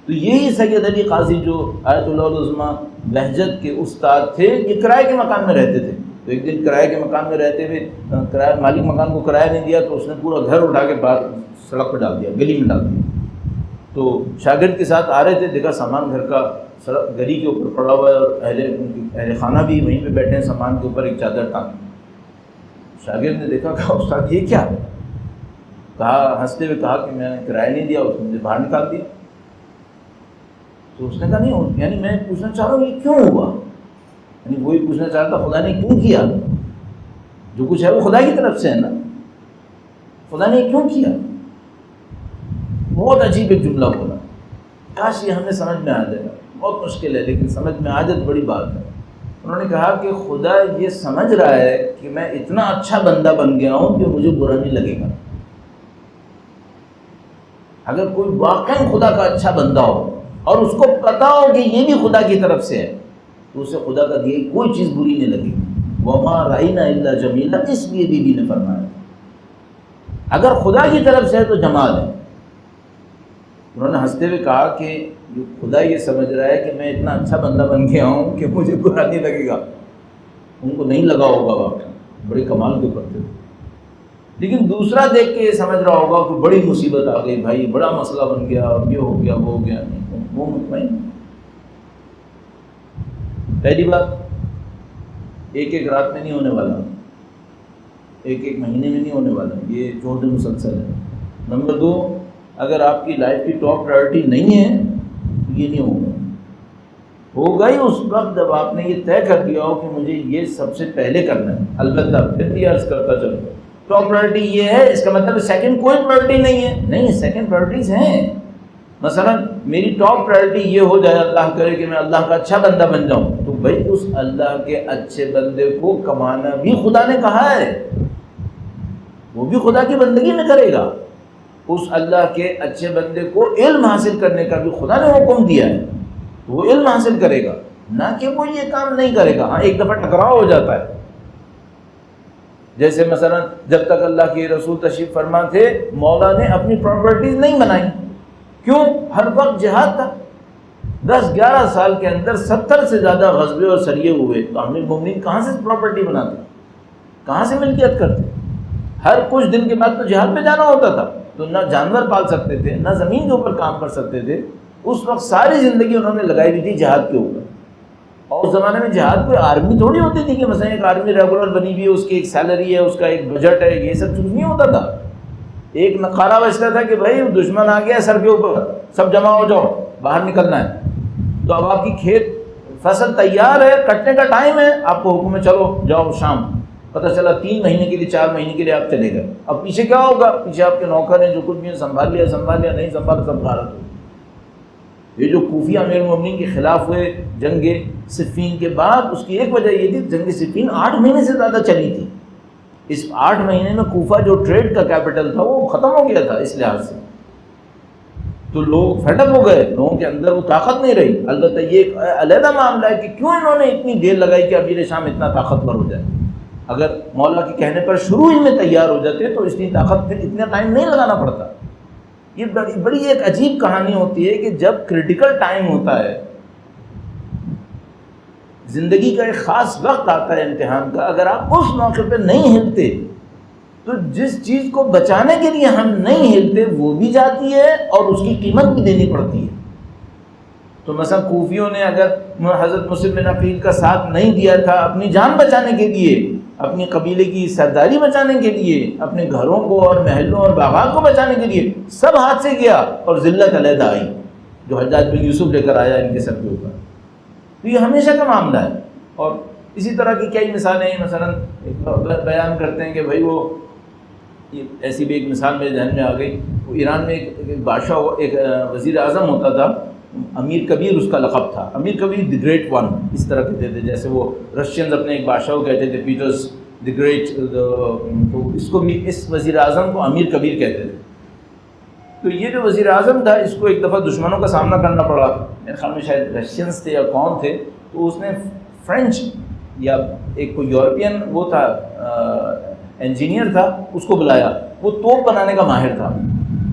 تو یہی سید علی قاضی جو آیت اللہ العظمیٰ بہجت کے استاد تھے، یہ کرائے کے مکان میں رہتے تھے۔ تو ایک دن کرائے کے مکان میں رہتے ہوئے کرایہ مالک مکان کو کرایہ نہیں دیا تو اس نے پورا گھر اٹھا کے باہر سڑک پہ ڈال دیا، گلی میں ڈال دیا۔ تو شاگرد کے ساتھ آ رہے تھے، دیکھا سامان گھر کا سڑک گلی کے اوپر پڑا ہوا ہے اور اہل خانہ بھی وہیں پہ بیٹھے ہیں، سامان کے اوپر ایک چادر ٹانگ۔ شاگرد نے دیکھا، کہا استاد یہ کیا ہے؟ کہا ہنستے ہوئے کہا کہ میں نے کرایہ نہیں دیا، اس نے مجھے باہر نکال دیا۔ تو اس نے کہا نہیں، یعنی میں پوچھنا چاہ رہا ہوں یہ کیوں ہوا، یعنی وہی پوچھنا چاہ رہا تھا خدا نے کیوں کیا، جو کچھ ہے وہ خدا کی طرف سے ہے نا، خدا نے کیوں کیا۔ بہت عجیب ایک جملہ بولا، کاش یہ ہمیں سمجھ میں آ جائے گا، بہت مشکل ہے لیکن سمجھ میں آ جائے تو بڑی بات ہے۔ انہوں نے کہا کہ خدا یہ سمجھ رہا ہے کہ میں اتنا اچھا بندہ بن گیا ہوں کہ مجھے برا نہیں لگے گا۔ اگر کوئی واقعی خدا کا اچھا بندہ ہو اور اس کو پتا ہو کہ یہ بھی خدا کی طرف سے ہے تو اسے خدا کا دی کوئی چیز بری نہیں لگے گی۔ وَمَا رَأَيْنَا إِلَّا جَمِيلًا، اس لیے بی بی نے فرمایا اگر خدا کی طرف سے ہے تو جمال ہے۔ انہوں نے ہنستے ہوئے کہا کہ خدا یہ سمجھ رہا ہے کہ میں اتنا اچھا بندہ بن گیا ہوں کہ مجھے برا نہیں لگے گا۔ ان کو نہیں لگا ہوگا، واقعا بڑے کمال کے اوپر تھے، لیکن دوسرا دیکھ کے یہ سمجھ رہا ہوگا کہ بڑی مصیبت آ گئی، بھائی بڑا مسئلہ بن گیا، یہ ہو گیا وہ ہو گیا، وہ مطمئن۔ پہلی بات ایک ایک رات میں نہیں ہونے والا، ایک ایک مہینے میں نہیں ہونے والا، یہ جہد مسلسل ہے۔ نمبر دو، اگر آپ کی لائف کی ٹاپ پرائرٹی نہیں ہے تو یہ نہیں ہوگا۔ ہوگا ہی اس وقت جب آپ نے یہ طے کر دیا ہو کہ مجھے یہ سب سے پہلے کرنا ہے۔ البتہ پھر بھی عرض کرتا چلو ٹاپ پرائرٹی یہ ہے، اس کا مطلب سیکنڈ کوئی پرائرٹی نہیں ہے، نہیں، سیکنڈ پرائرٹیز ہیں۔ مثلا میری ٹاپ پرائرٹی یہ ہو جائے، اللہ کرے کہ میں اللہ کا اچھا بندہ بن جاؤں، تو بھائی اس اللہ کے اچھے بندے کو کمانا بھی خدا نے کہا ہے، وہ بھی خدا کی بندگی میں کرے گا۔ اس اللہ کے اچھے بندے کو علم حاصل کرنے کا بھی خدا نے حکم دیا ہے، تو وہ علم حاصل کرے گا، نہ کہ وہ یہ کام نہیں کرے گا۔ ہاں ایک دفعہ ٹکراؤ ہو جاتا ہے، جیسے مثلا جب تک اللہ کے رسول تشریف فرما تھے مولا نے اپنی پراپرٹیز نہیں بنائی، کیوں؟ ہر وقت جہاد تھا۔ 10-11 سال کے اندر 70 سے زیادہ غزوے اور سریے ہوئے، تو امیر المومنین کہاں سے پراپرٹی بناتے، کہاں سے ملکیت کرتے؟ ہر کچھ دن کے بعد تو جہاد پہ جانا ہوتا تھا، تو نہ جانور پال سکتے تھے، نہ زمین کے اوپر کام کر سکتے تھے۔ اس وقت ساری زندگی انہوں نے لگائی ہوئی تھی جہاد کے اوپر۔ اور اس زمانے میں جہاد کوئی آرمی تھوڑی ہوتی تھی کہ مثلا ایک آرمی ریگولر بنی ہوئی ہے، اس کی ایک سیلری ہے، اس کا ایک بجٹ ہے، یہ سب کچھ نہیں ہوتا تھا۔ ایک نقارہ بچتا تھا کہ بھائی دشمن آ گیا سر کے اوپر، سب جمع ہو جاؤ، باہر نکلنا ہے۔ تو اب آپ کی کھیت فصل تیار ہے، کٹنے کا ٹائم ہے، آپ کو حکم ہے چلو جاؤ شام۔ پتہ چلا 3 مہینے کے لیے 4 مہینے کے لیے آپ چلے گئے، اب پیچھے کیا ہوگا؟ پیچھے آپ کے نوکر ہیں جو کچھ بھی سنبھال لیا، نہیں سنبھالا، سب غارت ہو۔ یہ جو کوفی امیر المومنین کے خلاف ہوئے جنگ صفین کے بعد، اس کی ایک وجہ یہ تھی جنگ صفین 8 مہینے سے زیادہ چلی تھی۔ اس 8 مہینے میں کوفہ جو ٹریڈ کا کیپٹل تھا وہ ختم ہو گیا تھا، اس لحاظ سے تو لوگ فیڈ اپ ہو گئے، لوگوں کے اندر وہ طاقت نہیں رہی۔ البتہ یہ ایک علیحدہ معاملہ ہے کہ کیوں انہوں نے اتنی دیر لگائی کہ امیر شام اتنا طاقتور ہو جائے۔ اگر مولا کے کہنے پر شروع ہی میں تیار ہو جاتے تو اتنی طاقت پھر اتنا ٹائم نہیں لگانا پڑتا۔ یہ بڑی ایک عجیب کہانی ہوتی ہے کہ جب کریٹیکل ٹائم ہوتا ہے، زندگی کا ایک خاص وقت آتا ہے امتحان کا، اگر آپ اس موقع پہ نہیں ہلتے تو جس چیز کو بچانے کے لیے ہم نہیں ہلتے وہ بھی جاتی ہے اور اس کی قیمت بھی دینی پڑتی ہے۔ تو مثلا کوفیوں نے اگر حضرت مسلم بن عقیل کا ساتھ نہیں دیا تھا اپنی جان بچانے کے لیے، اپنی قبیلے کی سرداری بچانے کے لیے، اپنے گھروں کو اور محلوں اور باغات کو بچانے کے لیے، سب ہاتھ سے گیا اور ذلت علیحدہ آئی جو حجاج بن یوسف لے کر آیا ان کے سر کے اوپر۔ تو یہ ہمیشہ کا معاملہ ہے۔ اور اسی طرح کی کئی مثالیں ہیں. مثلا بیان کرتے ہیں کہ بھائی وہ ایسی بھی ایک مثال میرے ذہن میں آ گئی. وہ ایران میں ایک بادشاہ، ایک وزیر اعظم ہوتا تھا، امیر کبیر اس کا لقب تھا. امیر کبیر دی گریٹ ون اس طرح کہتے تھے، جیسے وہ رشینز اپنے ایک بادشاہ کو کہتے تھے پیٹرز دی گریٹ، تو اس کو بھی، اس وزیر اعظم کو امیر کبیر کہتے تھے. تو یہ جو وزیر اعظم تھا اس کو ایک دفعہ دشمنوں کا سامنا کرنا پڑا، میرے خیال میں شاید رشینز تھے یا کون تھے. تو اس نے فرینچ یا ایک کوئی یورپین وہ تھا انجینئر تھا، اس کو بلایا. وہ توپ بنانے کا ماہر تھا.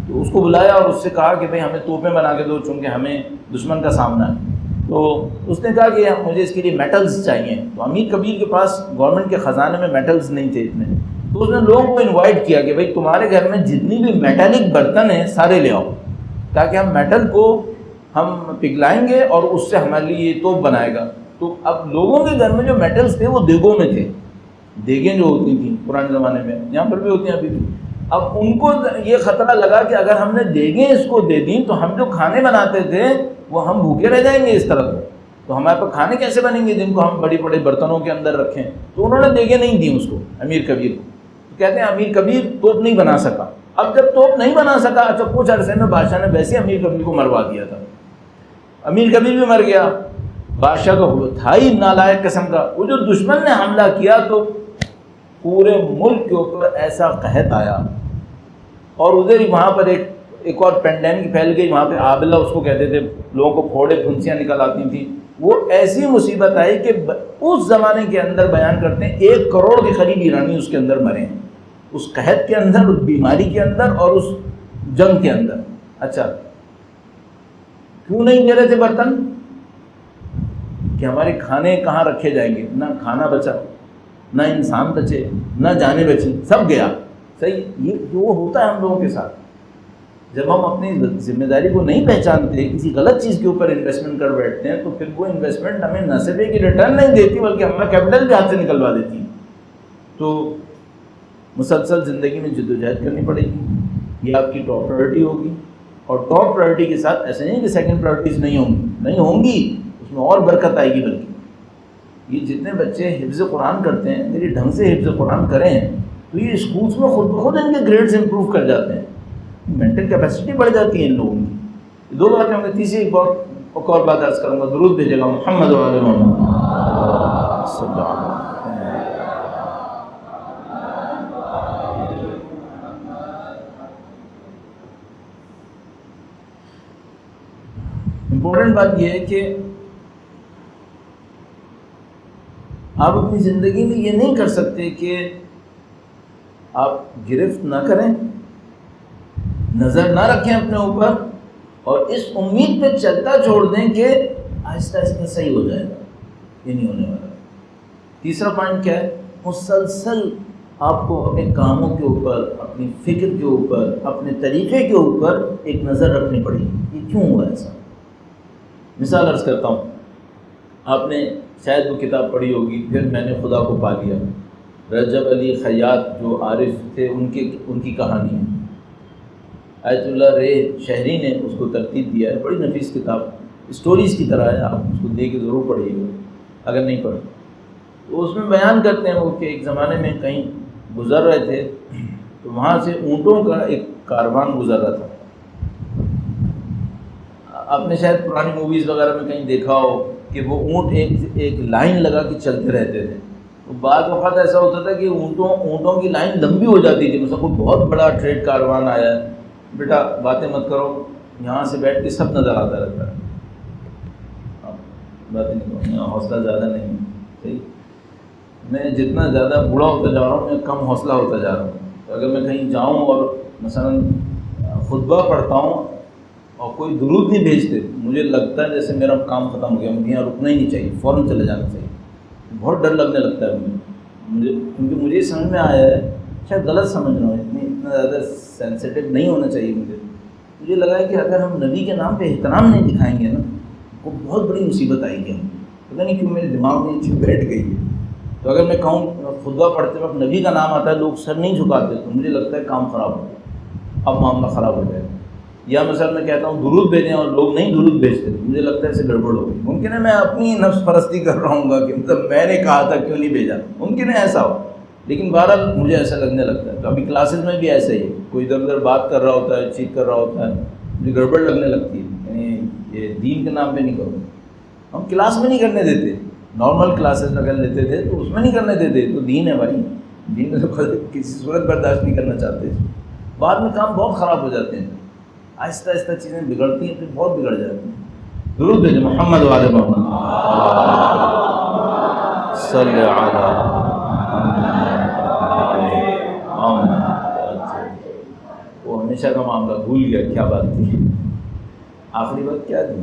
تو اس کو بلایا اور اس سے کہا کہ بھئی ہمیں توپیں بنا کے دو چونکہ ہمیں دشمن کا سامنا ہے. تو اس نے کہا کہ مجھے اس کے لیے میٹلز چاہیے. تو امیر کبیر کے پاس گورنمنٹ کے خزانے میں میٹلز نہیں تھے اتنے. تو اس نے لوگوں کو انوائٹ کیا کہ بھئی تمہارے گھر میں جتنی بھی میٹلک برتن ہیں سارے لے آؤ، تاکہ ہم میٹل کو ہم پگھلائیں گے اور اس سے ہمارے لیے یہ توپ بنائے گا. تو اب لوگوں کے گھر میں جو میٹلز تھے وہ دیگوں میں تھے، دیگیں جو ہوتی تھیں پرانے زمانے میں، یہاں پر بھی ہوتی ہیں ابھی بھی. اب ان کو یہ خطرہ لگا کہ اگر ہم نے دیگیں اس کو دے دیں تو ہم جو کھانے بناتے تھے وہ ہم بھوکے رہ جائیں گے اس طرح تو ہمارے پاس کھانے کیسے بنیں گے جن کو ہم بڑے بڑے برتنوں کے اندر رکھیں. تو انہوں نے دیگیں نہیں دیں اس کو امیر کبیر کو. تو کہتے ہیں امیر کبیر توپ نہیں بنا سکا. اب جب توپ نہیں بنا سکا، اچھا کچھ عرصے میں بادشاہ نے ویسے امیر کبیر کو مروا دیا تھا. امیر کبیر بھی مر گیا. بادشاہ کا تھا ہی نالائق قسم کا. وہ جو دشمن نے حملہ کیا تو پورے ملک کے اوپر ایسا قحط آیا. اور ادھر ہی وہاں پر ایک اور پینڈیمک پھیل گئی. وہاں پہ آبلہ اس کو کہتے تھے، لوگوں کو پھوڑے پھنسیاں نکل آتی تھیں. وہ ایسی مصیبت آئی کہ اس زمانے کے اندر بیان کرتے ہیں 1 کروڑ کے قریب ایرانی اس کے اندر مرے ہیں، اس قحط کے اندر، اس بیماری کے اندر اور اس جنگ کے اندر. اچھا کیوں نہیں دے رہے تھے برتن؟ کہ ہمارے کھانے کہاں رکھے جائیں گے. نہ کھانا بچا، نہ انسان بچے، نہ جانیں بچی، سب گیا. صحیح. یہ جو ہوتا ہے ہم لوگوں کے ساتھ، جب ہم اپنی ذمہ داری کو نہیں پہچانتے، کسی غلط چیز کے اوپر انویسٹمنٹ کر بیٹھتے ہیں، تو پھر وہ انویسٹمنٹ ہمیں نہ صرف ایک ریٹرن نہیں دیتی بلکہ ہمارا کیپٹل بھی ہاتھ سے نکلوا دیتی ہے. تو مسلسل زندگی میں جدوجہد کرنی پڑے گی. یہ آپ کی ٹاپ پرائرٹی ہوگی. اور ٹاپ پرائرٹی کے ساتھ ایسے نہیں کہ سیکنڈ پرائرٹیز نہیں ہوں گی، اس میں اور برکت آئے گی. بلکہ یہ جتنے بچے حفظ قرآن کرتے ہیں، میرے ڈھنگ سے حفظ قرآن کریں تو یہ اسکولس میں خود بخود ان کے گریڈز امپروو کر جاتے ہیں، مینٹل کیپیسٹی بڑھ جاتی ہے ان لوگوں کی. 2 باتیں ہوں گے. تیسری ایک اور بات عرض کروں گا. درود بھیجے گا محمد و آل محمد صلی اللہ علیہ وسلم. امپورٹنٹ بات یہ ہے کہ آپ اپنی زندگی میں یہ نہیں کر سکتے کہ آپ گرفت نہ کریں، نظر نہ رکھیں اپنے اوپر، اور اس امید پہ چلتا چھوڑ دیں کہ آہستہ آہستہ صحیح ہو جائے گا. یہ نہیں ہونے والا. تیسرا پوائنٹ کیا ہے؟ مسلسل آپ کو اپنے کاموں کے اوپر، اپنی فکر کے اوپر، اپنے طریقے کے اوپر ایک نظر رکھنی پڑے گی. یہ کیوں ہوا ایسا؟ مثال عرض کرتا ہوں. آپ نے شاید وہ کتاب پڑھی ہوگی، پھر میں نے خدا کو پا لیا. رجب علی خیاط جو عارف تھے ان کی کہانی ہے. آیت اللہ رے شہری نے اس کو ترتیب دیا ہے. بڑی نفیس کتاب، اسٹوریز کی طرح ہے. آپ اس کو دے کے ضرور پڑھیے گا اگر نہیں پڑھے. تو اس میں بیان کرتے ہیں وہ کہ ایک زمانے میں کہیں گزر رہے تھے تو وہاں سے اونٹوں کا ایک کاروان گزر رہا تھا. آپ نے شاید پرانی موویز وغیرہ میں کہیں دیکھا ہو کہ وہ اونٹ ایک لائن لگا کے چلتے رہتے تھے. تو بعض وقت ایسا ہوتا تھا کہ اونٹوں کی لائن لمبی ہو جاتی تھی. مثلا کوئی بہت بڑا ٹریڈ کاروان آیا ہے، بیٹا باتیں مت کرو، یہاں سے بیٹھ کے سب نظر آتا رہتا ہے. باتیں نہیں کرو، یہاں حوصلہ زیادہ نہیں ہے. صحیح. میں جتنا زیادہ بوڑھا ہوتا جا رہا ہوں میں کم حوصلہ ہوتا جا رہا ہوں. تو اگر میں کہیں جاؤں اور مثلا خطبہ پڑھتا ہوں اور کوئی درود نہیں بھیجتے، مجھے لگتا ہے جیسے میرا کام ختم ہو گیا، مجھے یہاں رکنا ہی نہیں چاہیے، فوراً چلے جانا چاہیے. بہت ڈر لگنے لگتا ہے مجھے، کیونکہ مجھے سمجھ میں آیا ہے، شاید غلط سمجھ رہا ہوں، اتنا زیادہ سینسیٹیو نہیں ہونا چاہیے. مجھے لگا ہے کہ اگر ہم نبی کے نام پہ احترام نہیں دکھائیں گے نا، وہ بہت بڑی مصیبت آئے گی. ہم پتہ نہیں کیوں میرے دماغ میں یہ چیز بیٹھ گئی ہے. تو اگر میں کہوں خطبہ پڑھتے وقت نبی کا نام آتا ہے، لوگ سر نہیں جھکاتے، تو مجھے لگتا ہے کام خراب ہو گیا، اب معاملہ خراب ہو جائے گا. یا مثلا میں کہتا ہوں درود بھیجیں اور لوگ نہیں درود بھیجتے، مجھے لگتا ہے اسے گڑبڑ ہوگی. ممکن ہے میں اپنی نفس پرستی کر رہا ہوں گا کہ مطلب میں نے کہا تھا کیوں نہیں بھیجا، ممکن ہے ایسا ہو، لیکن بہرحال مجھے ایسا لگنے لگتا ہے. تو ابھی کلاسز میں بھی ایسا ہی ہے، کوئی ادھر ادھر بات کر رہا ہوتا ہے، چیک کر رہا ہوتا ہے، مجھے گڑبڑ لگنے لگتی ہے. یعنی یہ دین کے نام پہ نہیں کرو. ہم کلاس میں نہیں کرنے دیتے، نارمل کلاسز میں کر لیتے تھے تو اس میں نہیں کرنے دیتے. تو دین ہے بھائی، دین میں تو کسی صورت برداشت نہیں کرنا چاہتے. بعد میں کام بہت خراب ہو جاتے ہیں، آہستہ آہستہ چیزیں بگڑتی ہیں، پھر بہت بگڑ جاتی ہیں. درود بھیجو محمد وعلی محمد صلی علی. وہ ہمیشہ کا معاملہ بھول گیا کیا بات تھی، آخری بات کیا تھی؟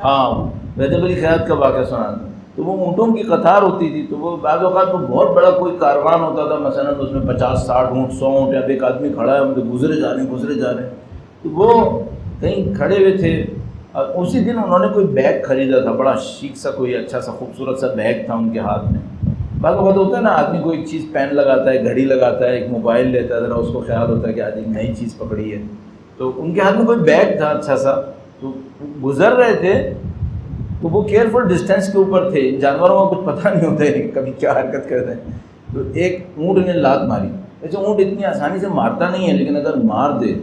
ہاں رجب علی خیاط کا واقعہ سنا تھا. تو وہ اونٹوں کی قطار ہوتی تھی، تو وہ بعض اوقات تو بہت بڑا کوئی کاروان ہوتا تھا، مثلا اس میں 50-60 اونٹ 100 اونٹ، اب ایک آدمی کھڑا ہے، مجھے گزرے جا رہے ہیں. تو وہ کہیں کھڑے ہوئے تھے، اور اسی دن انہوں نے کوئی بیگ خریدا تھا، بڑا شیک سا کوئی اچھا سا خوبصورت سا بیگ تھا ان کے ہاتھ میں. بعض اوقات ہوتا ہے نا آدمی کوئی ایک چیز پین لگاتا ہے، گھڑی لگاتا ہے، ایک موبائل لیتا ہے، ذرا اس کو خیال ہوتا ہے کہ آج ایک نئی چیز پکڑی ہے. تو ان کے ہاتھ میں کوئی بیگ تھا اچھا سا. تو گزر رہے تھے تو وہ کیئرفل ڈسٹینس کے اوپر تھے، جانوروں کو کچھ پتہ نہیں ہوتا ہے کبھی کیا حرکت کرتے ہیں. تو ایک اونٹ نے لات ماری. ایسے اونٹ اتنی آسانی سے مارتا نہیں ہے، لیکن اگر مار دے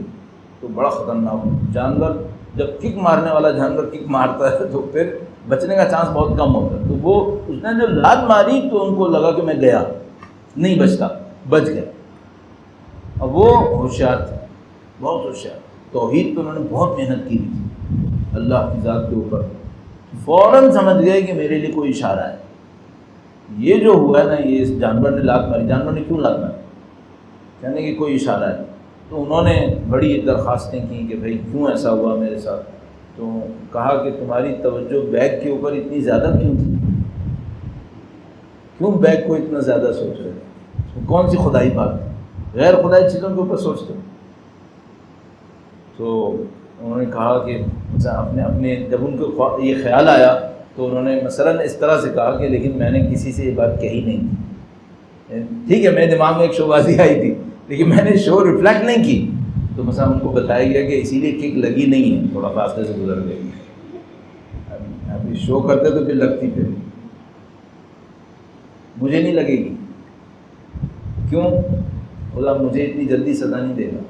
تو بڑا خطرناک. جانور جب کک مارنے والا جانور کک مارتا ہے تو پھر بچنے کا چانس بہت کم ہوتا ہے. تو وہ اس نے جو لات ماری تو ان کو لگا کہ میں گیا، نہیں بچتا، بچ گیا. اب وہ ہوشیار تھے، بہت ہوشیار. توحید پہ انہوں نے بہت محنت کی تھی اللہ کی ذات کے اوپر. فوراً سمجھ گئے کہ میرے لیے کوئی اشارہ ہے. یہ جو ہوا ہے نا، یہ اس جانور نے لات ماری، جانور نے کیوں لات ماری؟ کہنے کہ کوئی اشارہ ہے. تو انہوں نے بڑی درخواستیں کی کہ بھائی کیوں ایسا ہوا میرے ساتھ. تو کہا کہ تمہاری توجہ بیگ کے اوپر اتنی زیادہ کیوں تھی؟ کیوں بیگ کو اتنا زیادہ سوچ رہے تھے؟ کون سی خدائی بات ہے؟ غیر خدائی چیزوں کے اوپر سوچتے. تو انہوں نے کہا کہ اپنے جب ان کو یہ خیال آیا تو انہوں نے مثلاً اس طرح سے کہا کہ لیکن میں نے کسی سے یہ بات کہی نہیں. ٹھیک ہے میرے دماغ میں ایک شو بازی آئی تھی، لیکن میں نے شو ریفلیکٹ نہیں کی. تو مثلا ان کو بتایا گیا کہ اسی لیے کک لگی نہیں ہے، تھوڑا فاصلے سے گزر گئی. ابھی شو کرتے تو پھر لگتی، پھر مجھے نہیں لگے گی. کیوں؟ بولا مجھے اتنی جلدی سزا نہیں دے گا.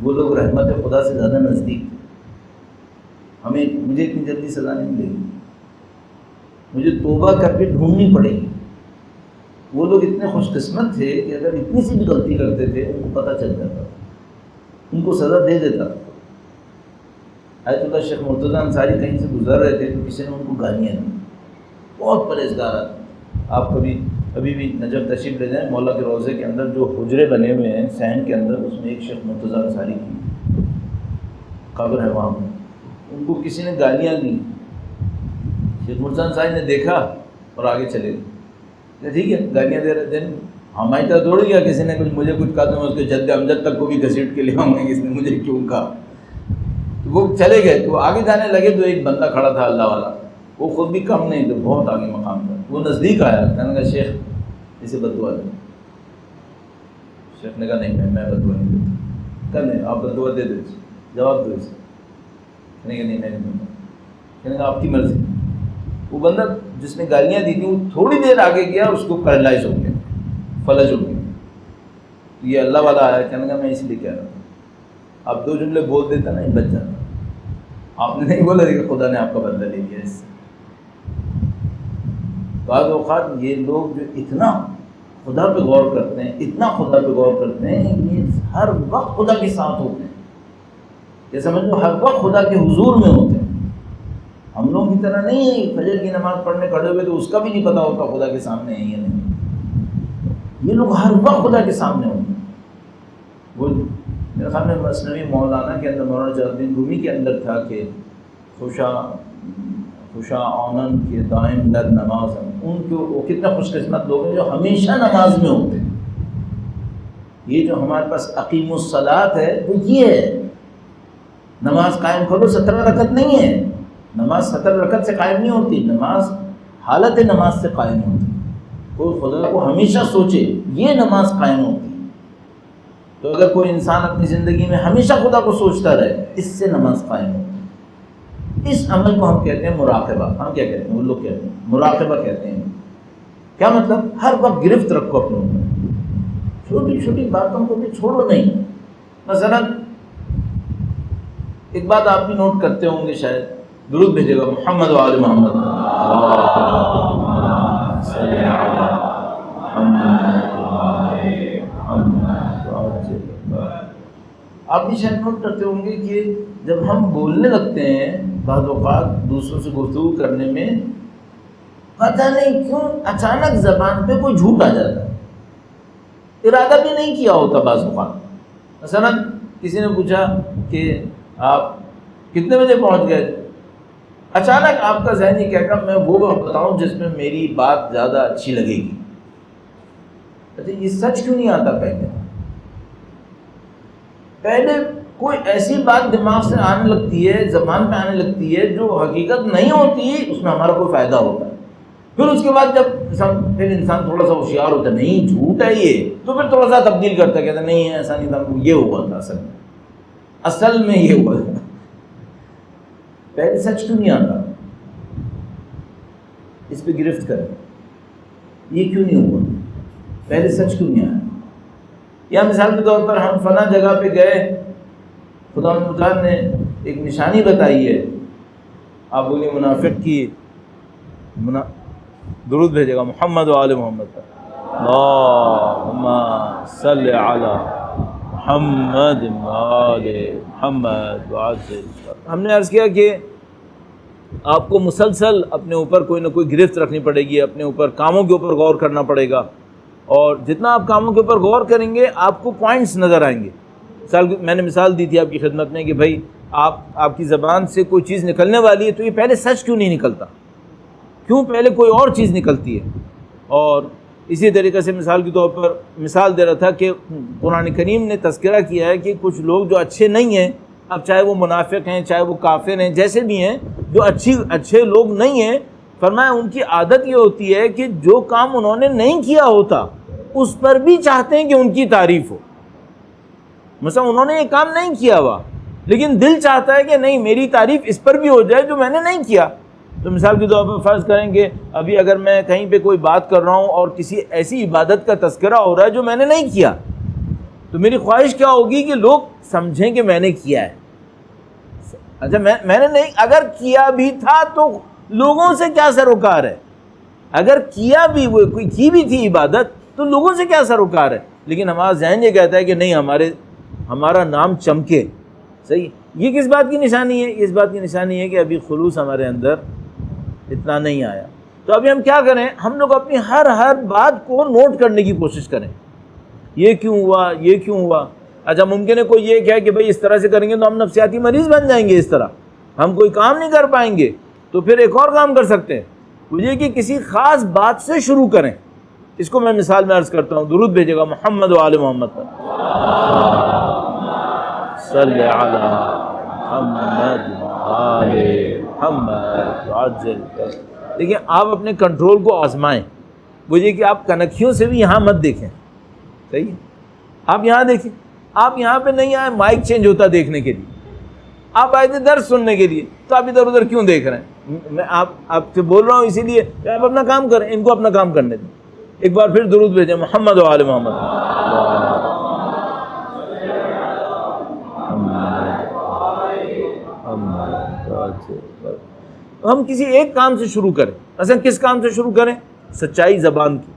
وہ لوگ رحمت خدا سے زیادہ نزدیک، مجھے اتنی جلدی سزا نہیں ملے گی. مجھے توبہ کر کے ڈھونڈنی پڑے گی. وہ لوگ اتنے خوش قسمت تھے کہ اگر اتنی سی بھی غلطی کرتے تھے ان کو پتہ چل جاتا، ان کو سزا دے دیتا. آیت اللہ شیخ مرتضیٰ انصاری کہیں سے گزر رہے تھے تو کسی نے ان کو گالیاں دی. بہت پرہیزگار. آپ ابھی بھی نجف تشریف لے جائیں، مولا کے روضے کے اندر جو حجرے بنے ہوئے ہیں صحن کے اندر، اس میں ایک شیخ مرتضیٰ انصاری کی قبر ہے. وہاں ان کو کسی نے گالیاں دی. شیخ مرتضیٰ انصاری نے دیکھا اور آگے چلے گئے. ٹھیک ہے گالیاں دے رہے تھے، ہماری طرح دوڑ گیا. کسی نے مجھے کچھ کہا تو میں اس کے جد امجد تک کو بھی گھسیٹ کے لے آؤں گا، کس نے مجھے کیوں کہا. تو وہ چلے گئے. تو آگے جانے لگے تو ایک بندہ کھڑا تھا اللہ والا، وہ خود بھی کم نہیں تو بہت آگے مقام تھا. وہ نزدیک آیا، کہنے لگا شیخ اسے بددعا دے. شیخ نے کہا نہیں میں بددعا نہیں دیتا. کہا نہیں آپ بددعا دے دو، جواب دو اسے. کہنے کہ نہیں میں نہیں دوں گا. کہنے لگا آپ کی مرضی. وہ بندہ جس نے گالیاں دی تھیں وہ تھوڑی دیر آگے گیا، اس کو پیرالائز ہو گیا، فلج ہو گیا. یہ اللہ والا آیا. کہنے لگا میں اس لیے کہہ رہا تھا، آپ 2 جملے بول دیتا نہیں بچ جاتا. آپ نے نہیں بولا کہ خدا نے آپ کا بدلہ لے لیا اس سے. بعض اوقات یہ لوگ جو اتنا خدا پہ غور کرتے ہیں، اتنا خدا پہ غور کرتے ہیں، یہ ہر وقت خدا کے ساتھ ہوتے ہیں. یہ سمجھ لو ہر وقت خدا کے حضور میں ہوتے ہیں. ہم لوگوں کی طرح نہیں ہے فجر کی نماز پڑھنے کھڑے ہوئے تو اس کا بھی نہیں پتہ ہوتا خدا کے سامنے ہے یا نہیں. یہ لوگ ہر وقت خدا کے سامنے ہوتے ہیں. وہ میرے خیال میں مثنوی مولانا کے اندر، مولانا جلال الدین رومی کے اندر تھا کہ خوشا آنن کے دائم در نماز. ان کو وہ کتنا خوش قسمت لوگ ہیں جو ہمیشہ نماز میں ہوتے ہیں. یہ جو ہمارے پاس اقیم الصلاۃ ہے وہ یہ ہے، نماز قائم کرو. 17 رکعت نہیں ہے، نماز 17 رکعت سے قائم نہیں ہوتی. نماز حالت نماز سے قائم ہوتی. کوئی خدا کو ہمیشہ سوچے یہ نماز قائم ہوتی. تو تو اگر کوئی انسان اپنی زندگی میں ہمیشہ خدا کو سوچتا رہے، اس سے نماز قائم ہو۔ اس عمل کو ہم کہتے ہیں مراقبہ۔ ہم کیا کہتے ہیں؟ وہ لوگ کہتے ہیں مراقبہ کہتے ہیں۔ کیا مطلب؟ ہر وقت گرفت رکھو اپنے اوپر، چھوٹی چھوٹی باتوں کو بھی چھوڑو نہیں۔ مثلا ایک بات آپ بھی نوٹ کرتے ہوں گے، شاید درود بھیجے گا محمد و آل محمد۔ آپ بھی شاید نوٹ کرتے ہوں گے کہ جب ہم بولنے لگتے ہیں بعض اوقات دوسروں سے گفتگو کرنے میں، پتہ نہیں کیوں اچانک زبان پہ کوئی جھوٹ آ جاتا ہے، ارادہ بھی نہیں کیا ہوتا بعض اوقات۔ مثلا کسی نے پوچھا کہ آپ کتنے بجے پہنچ گئے، اچانک آپ کا ذہن یہ کہے گا میں وہ بتاؤں جس میں میری بات زیادہ اچھی لگے گی۔ اچھا یہ سچ کیوں نہیں آتا؟ پہلے کوئی ایسی بات دماغ سے آنے لگتی ہے، زبان پہ آنے لگتی ہے جو حقیقت نہیں ہوتی، اس میں ہمارا کوئی فائدہ ہوتا ہے۔ پھر اس کے بعد جب پھر انسان تھوڑا سا ہوشیار ہوتا ہے، نہیں جھوٹ ہے یہ، تو پھر تھوڑا سا تبدیل کرتا ہے، کہتا ہے نہیں ایسا نہیں تھا، یہ ہوا تھا اصل میں یہ ہوا تھا۔ پہلے سچ کیوں نہیں آتا؟ اس پہ گرفت کریں، یہ کیوں نہیں ہوا؟ پہلے سچ کیوں نہیں آیا؟ یا مثال کے طور پر ہم فلاں جگہ پہ گئے، خدا متعال نے ایک نشانی بتائی ہے، آپ بولیے منافق کی درود بھیجے گا محمد و آل محمد پر، اللہم صلی علی محمد و آل محمد وعجل۔ ہم نے عرض کیا کہ آپ کو مسلسل اپنے اوپر کوئی نہ کوئی گرفت رکھنی پڑے گی، اپنے اوپر کاموں کے اوپر غور کرنا پڑے گا، اور جتنا آپ کاموں کے اوپر غور کریں گے آپ کو پوائنٹس نظر آئیں گے۔ میں نے مثال دی تھی آپ کی خدمت میں کہ بھائی آپ کی زبان سے کوئی چیز نکلنے والی ہے تو یہ پہلے سچ کیوں نہیں نکلتا، کیوں پہلے کوئی اور چیز نکلتی ہے۔ اور اسی طریقے سے مثال کے طور پر مثال دے رہا تھا کہ قرآن کریم نے تذکرہ کیا ہے کہ کچھ لوگ جو اچھے نہیں ہیں، اب چاہے وہ منافق ہیں، چاہے وہ کافر ہیں، جیسے بھی ہیں، جو اچھے لوگ نہیں ہیں، فرمایا ان کی عادت یہ ہوتی ہے کہ جو کام انہوں نے نہیں کیا ہوتا اس پر بھی چاہتے ہیں کہ ان کی تعریف ہو۔ مثلا انہوں نے یہ کام نہیں کیا ہوا لیکن دل چاہتا ہے کہ نہیں میری تعریف اس پر بھی ہو جائے جو میں نے نہیں کیا۔ تو مثال کے طور پر فرض کریں کہ ابھی اگر میں کہیں پہ کوئی بات کر رہا ہوں اور کسی ایسی عبادت کا تذکرہ ہو رہا ہے جو میں نے نہیں کیا، تو میری خواہش کیا ہوگی کہ لوگ سمجھیں کہ میں نے کیا ہے۔ اچھا میں نے نہیں، اگر کیا بھی تھا تو لوگوں سے کیا سروکار ہے؟ اگر کیا بھی وہ کوئی کی بھی تھی عبادت تو لوگوں سے کیا سروکار ہے؟ لیکن ہمارا ذہن یہ کہتا ہے کہ نہیں ہمارا نام چمکے۔ صحیح، یہ کس بات کی نشانی ہے؟ اس بات کی نشانی ہے کہ ابھی خلوص ہمارے اندر اتنا نہیں آیا۔ تو ابھی ہم کیا کریں؟ ہم لوگ اپنی ہر بات کو نوٹ کرنے کی کوشش کریں، یہ کیوں ہوا، یہ کیوں ہوا۔ اچھا ممکن ہے کوئی یہ کہے کہ بھائی اس طرح سے کریں گے تو ہم نفسیاتی مریض بن جائیں گے، اس طرح ہم کوئی کام نہیں کر پائیں گے، تو پھر ایک اور کام کر سکتے ہیں، وہ یہ کہ کسی خاص بات سے شروع کریں۔ اس کو میں مثال میں عرض کرتا ہوں، درود بھیجے گا محمد و آل محمد پر، صلی علی محمد آل محمد وعجل۔ دیکھیں آپ اپنے کنٹرول کو آزمائیں، وہ یہ کہ آپ کنکھیوں سے بھی یہاں مت دیکھیں، صحیح ہے؟ آپ یہاں دیکھیں، آپ یہاں پہ نہیں آئے مائک چینج ہوتا دیکھنے کے لیے، آپ آئے تھے درس سننے کے لیے، تو آپ ادھر ادھر کیوں دیکھ رہے ہیں؟ میں آپ سے بول رہا ہوں اسی لیے کہ آپ اپنا کام کریں، ان کو اپنا کام کرنے دیں۔ ایک بار پھر درود بھیجیں محمد و آل محمد۔ ہم کسی ایک کام سے شروع کریں، اصل کس کام سے شروع کریں؟ سچائی زبان کی۔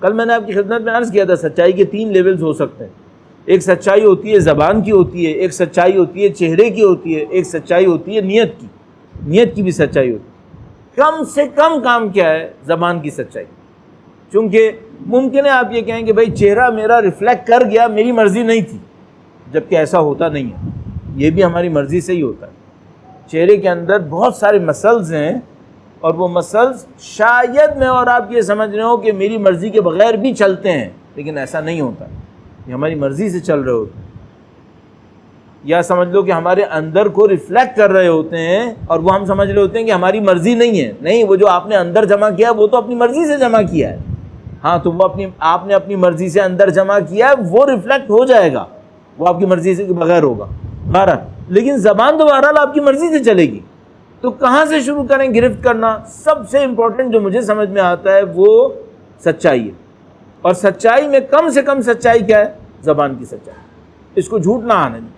کل میں نے آپ کی خدمت میں عرض کیا تھا سچائی کے 3 لیولز ہو سکتے ہیں۔ ایک سچائی ہوتی ہے زبان کی ہوتی ہے، ایک سچائی ہوتی ہے چہرے کی ہوتی ہے، ایک سچائی ہوتی ہے نیت کی۔ نیت کی بھی سچائی ہوتی ہے۔ کم سے کم کام کیا ہے؟ زبان کی سچائی۔ چونکہ ممکن ہے آپ یہ کہیں کہ بھائی چہرہ میرا ریفلیکٹ کر گیا، میری مرضی نہیں تھی، جبکہ ایسا ہوتا نہیں ہے، یہ بھی ہماری مرضی سے ہی ہوتا ہے۔ چہرے کے اندر بہت سارے مسلز ہیں، اور وہ مسلز شاید میں اور آپ یہ سمجھ رہے ہو کہ میری مرضی کے بغیر بھی چلتے ہیں، لیکن ایسا نہیں ہوتا، یہ ہماری مرضی سے چل رہے ہوتے ہیں، یا سمجھ لو کہ ہمارے اندر کو ریفلیکٹ کر رہے ہوتے ہیں، اور وہ ہم سمجھ رہے ہوتے ہیں کہ ہماری مرضی نہیں ہے۔ نہیں، وہ جو آپ نے اندر جمع کیا وہ تو اپنی مرضی سے جمع کیا ہے، ہاں تو وہ آپ نے اپنی مرضی سے اندر جمع کیا ہے، وہ ریفلیکٹ ہو جائے گا، وہ آپ کی مرضی سے بغیر ہوگا بہرحال، لیکن زبان تو بہرحال آپ کی مرضی سے چلے گی. تو کہاں سے شروع کریں گرفت کرنا؟ سب سے امپورٹنٹ جو مجھے سمجھ میں آتا ہے وہ سچائی ہے. اور سچائی میں کم سے کم سچائی کیا ہے؟ زبان کی سچائی. اس کو جھوٹ نہ آنے دیں.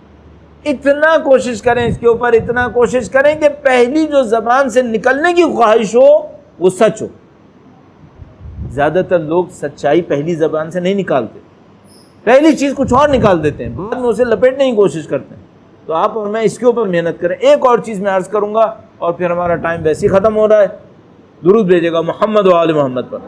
اتنا کوشش کریں اس کے اوپر، اتنا کوشش کریں کہ پہلی جو زبان سے نکلنے کی خواہش ہو وہ سچ ہو. زیادہ تر لوگ سچائی پہلی زبان سے نہیں نکالتے، پہلی چیز کچھ اور نکال دیتے ہیں، بعد میں اسے لپیٹنے کی کوشش کرتے ہیں. تو آپ اور میں اس کے اوپر محنت کریں. ایک اور چیز میں عرض کروں گا اور پھر ہمارا ٹائم ویسے ہی ختم ہو رہا ہے. درود بھیجے گا محمد و آل محمد پر.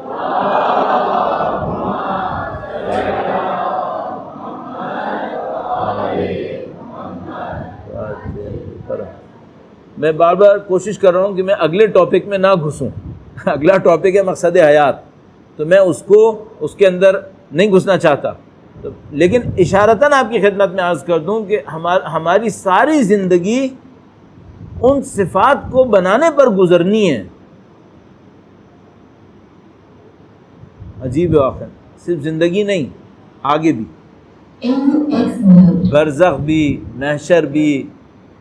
میں بار بار کوشش کر رہا ہوں کہ میں اگلے ٹاپک میں نہ گھسوں. اگلا ٹاپک ہے مقصد حیات، تو میں اس کے اندر نہیں گھسنا چاہتا. لیکن اشارتاً آپ کی خدمت میں عرض کر دوں کہ ہماری ساری زندگی ان صفات کو بنانے پر گزرنی ہے. عجیب واقعہ، صرف زندگی نہیں، آگے بھی برزخ بھی، محشر بھی،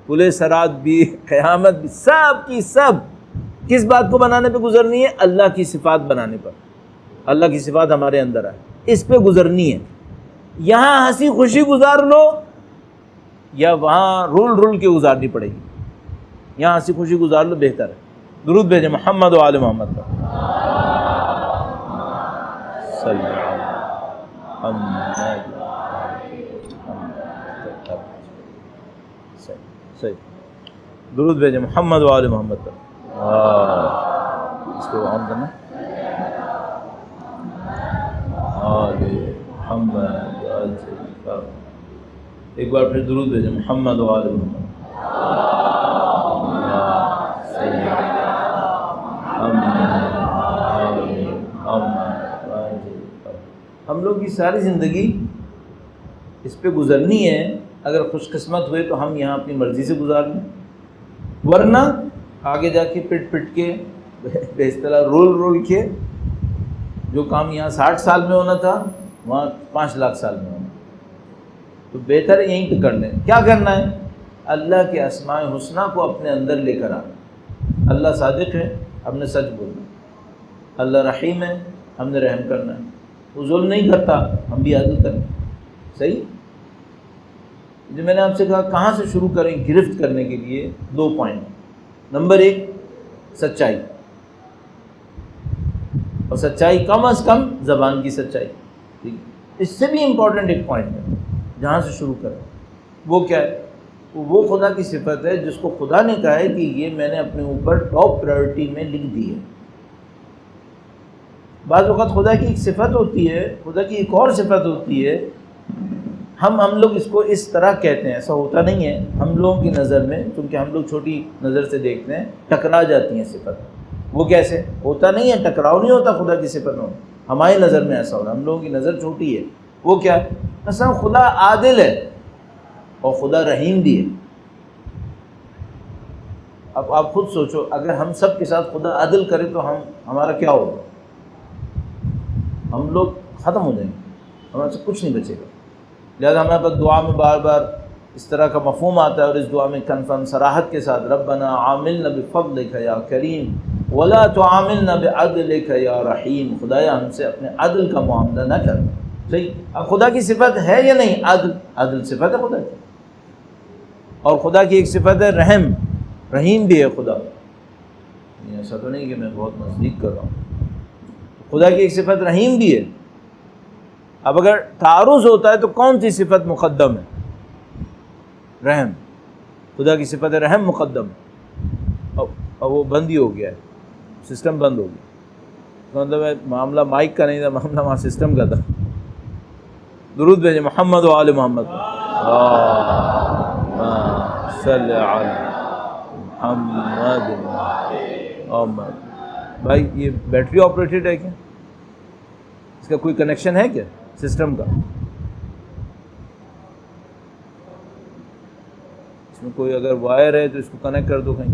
پل صراط بھی، قیامت بھی، سب کی سب کس بات کو بنانے پہ گزرنی ہے؟ اللہ کی صفات بنانے پر. اللہ کی صفات ہمارے اندر ہے، اس پہ گزرنی ہے. یہاں ہنسی خوشی گزار لو یا وہاں رول کے گزارنی پڑے گی. یہاں ہنسی خوشی گزار لو بہتر ہے. درود بھیجیں محمد و آل محمد پر. صلی اللہ علیہ صحیح. درود بھیجیں محمد و آل محمد پر. اس کو آن کرنا. ایک بار پھر درود بھیجیں محمد و آل محمد. ہم لوگ کی ساری زندگی اس پہ گزرنی ہے. اگر خوش قسمت ہوئے تو ہم یہاں اپنی مرضی سے گزار لیں، ورنہ آگے جا کے پٹ کے بے اصطلاح رول کے جو کام یہاں 60 سال میں ہونا تھا وہاں 5 لاکھ سال میں ہونا. تو بہتر ہے یہیں پہ کر لیں. کیا کرنا ہے؟ اللہ کے اسماء حسنہ کو اپنے اندر لے کر آنا. اللہ صادق ہے، ہم نے سچ بولنا. اللہ رحیم ہے، ہم نے رحم کرنا ہے. وہ ظلم نہیں کرتا، ہم بھی عدل کریں. صحیح. جو میں نے آپ سے کہا کہاں سے شروع کریں گرفت کرنے کے لیے، 2 پوائنٹ. نمبر 1 سچائی، اور سچائی کم از کم زبان کی سچائی. ٹھیک ہے. اس سے بھی امپورٹنٹ ایک پوائنٹ ہے جہاں سے شروع کریں. وہ کیا ہے؟ وہ خدا کی صفت ہے جس کو خدا نے کہا ہے کہ یہ میں نے اپنے اوپر ٹاپ پرائورٹی میں لکھ دی ہے. بعض اوقات خدا کی ایک صفت ہوتی ہے، خدا کی ایک اور صفت ہوتی ہے، ہم لوگ اس کو اس طرح کہتے ہیں. ایسا ہوتا نہیں ہے. ہم لوگوں کی نظر میں، چونکہ ہم لوگ چھوٹی نظر سے دیکھتے ہیں، ٹکرا جاتی ہیں صفت. وہ کیسے ہوتا نہیں ہے؟ ٹکراؤ نہیں ہوتا خدا کی صفت میں. ہماری نظر میں ایسا ہوتا ہے، ہم لوگوں کی نظر چھوٹی ہے. وہ کیا ہے؟ مثلا خدا عادل ہے اور خدا رحیم بھی ہے. اب آپ خود سوچو، اگر ہم سب کے ساتھ خدا عدل کرے تو ہمارا کیا ہوگا؟ ہم لوگ ختم ہو جائیں گے، ہمارے سے کچھ نہیں بچے گا. لہذا ہمارے پاس دعا میں بار بار اس طرح کا مفہوم آتا ہے، اور اس دعا میں کنفرم صراحت کے ساتھ ربنا عاملنا بفضلک یا کریم ولا تعاملنا بعدلک یا رحیم. خدایا ہم سے اپنے عدل کا معاملہ نہ کر. صحیح. اب خدا کی صفت ہے یا نہیں؟ عدل صفت ہے خدا کی. اور خدا کی ایک صفت ہے رحم، رحیم بھی ہے خدا. ایسا تو نہیں کہ میں بہت نزدیک کر رہا ہوں. خدا کی ایک صفت رحیم بھی ہے. اب اگر تعارض ہوتا ہے تو کون سی صفت مقدم ہے؟ رحم. خدا کی صفت رحم مقدم. اب وہ بند ہی ہو گیا ہے، سسٹم بند ہو گیا. مطلب معاملہ مائک کا نہیں تھا، معاملہ وہاں سسٹم کا تھا. درود بھیجیں محمد و آل محمد. صلی علی محمد. بھائی یہ بیٹری آپریٹڈ ہے کیا؟ اس کا کوئی کنیکشن ہے کیا سسٹم کا؟ اس میں کوئی اگر وائر ہے تو اس کو کنیکٹ کر دو کہیں.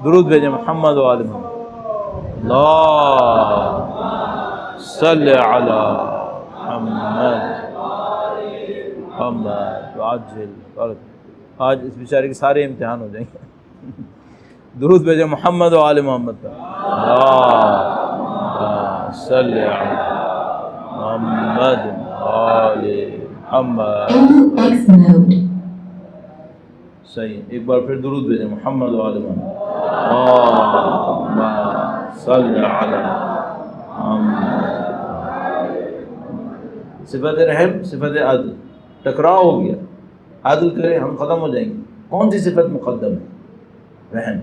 درود بھیجیں محمد و آل محمد. اللہ صلی علی محمد محمد عاجل فرج۔ آج اس بیچارے کے سارے امتحان ہو جائیں گے۔ درود بھیجیں محمد و آل محمد پر۔ اللہ صلی علی محمد آل محمد۔ صحیح، ایک بار پھر درود بھیجیں محمد و آل محمد۔ اللہم صلی علی محمد۔ صفت رحم، صفت عدل، ٹکراؤ ہو گیا، عدل کریں ہم ختم ہو جائیں گے۔ کون سی صفت مقدم ہے؟ رحم۔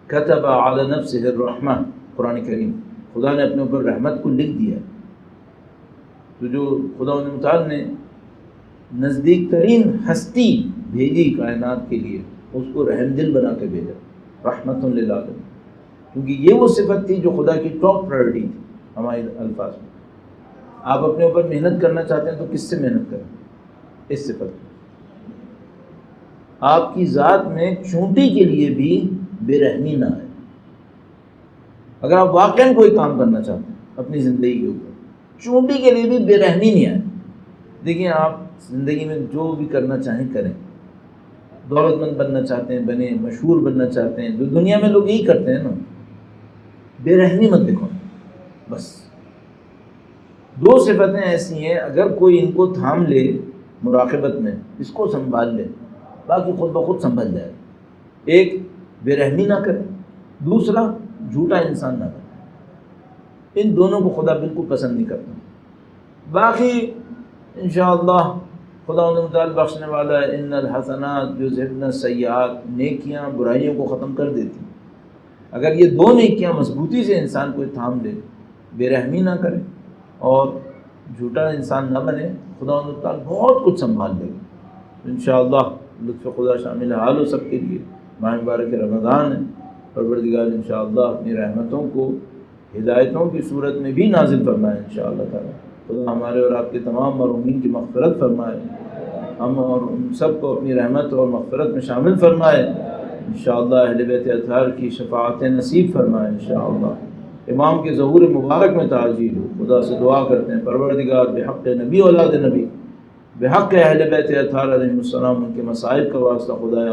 کتب علی نفسہ الرحمہ، قرآن کریم، خدا نے اپنے اوپر رحمت کو لکھ دیا۔ تو جو خدا متعال نے نزدیک ترین ہستی بھیجی کائنات کے لیے، اس کو رحم دل بنا کے بھیجا، رحمت للعالمین، کیونکہ یہ وہ صفت تھی جو خدا کی ٹاپ پرائرٹی تھی۔ ہمارے الفاظ میں آپ اپنے اوپر محنت کرنا چاہتے ہیں تو کس سے محنت کریں؟ اس صفت میں۔ آپ کی ذات میں چونٹی کے لیے بھی بے رحمی نہ آئے۔ اگر آپ واقعاً کوئی کام کرنا چاہتے ہیں اپنی زندگی کے اوپر، چونٹی کے لیے بھی بے رحمی نہیں آئے۔ دیکھیں، آپ زندگی میں جو بھی کرنا چاہیں کریں، دولت مند بننا چاہتے ہیں بنیں، مشہور بننا چاہتے ہیں، جو دنیا میں لوگ یہی کرتے ہیں نا، بے رحمی مت دکھاؤ۔ بس دو صفتیں ایسی ہیں، اگر کوئی ان کو تھام لے مراقبت میں، اس کو سنبھال لے، باقی خود بخود سنبھل جائے۔ ایک بے رحمی نہ کرے، دوسرا جھوٹا انسان نہ کرے۔ ان دونوں کو خدا بالکل پسند نہیں کرتا۔ باقی انشاءاللہ خدا متعال بخشنے والا ہے۔ ان الحسنات یذہبن السیئات، نیکیاں برائیوں کو ختم کر دیتی ہیں۔ اگر یہ دو نیکیاں مضبوطی سے انسان کو تھام لے، بے رحمی نہ کرے اور جھوٹا انسان نہ بنے، خدا متعال بہت کچھ سنبھال لے گا۔ انشاءاللہ لطف خدا شامل حال ہو سب کے لیے۔ ماہ مبارک رمضان ہے، پروردگار انشاءاللہ اپنی رحمتوں کو ہدایتوں کی صورت میں بھی نازل فرمائے انشاءاللہ تعالی۔ خدا ہمارے اور آپ کے تمام مرحومین کی مغفرت فرمائے، ہم اور ان سب کو اپنی رحمت اور مغفرت میں شامل فرمائے انشاءاللہ۔ اہل بیت اطہار کی شفاعتیں نصیب فرمائے انشاءاللہ۔ امام کے ظہور مبارک میں تعجیل ہو۔ خدا سے دعا کرتے ہیں پروردگار بحق نبی اولاد نبی، بحق اہل بیت اطہار علیہ السلام، ان کے مصائب کا واسطہ خدایا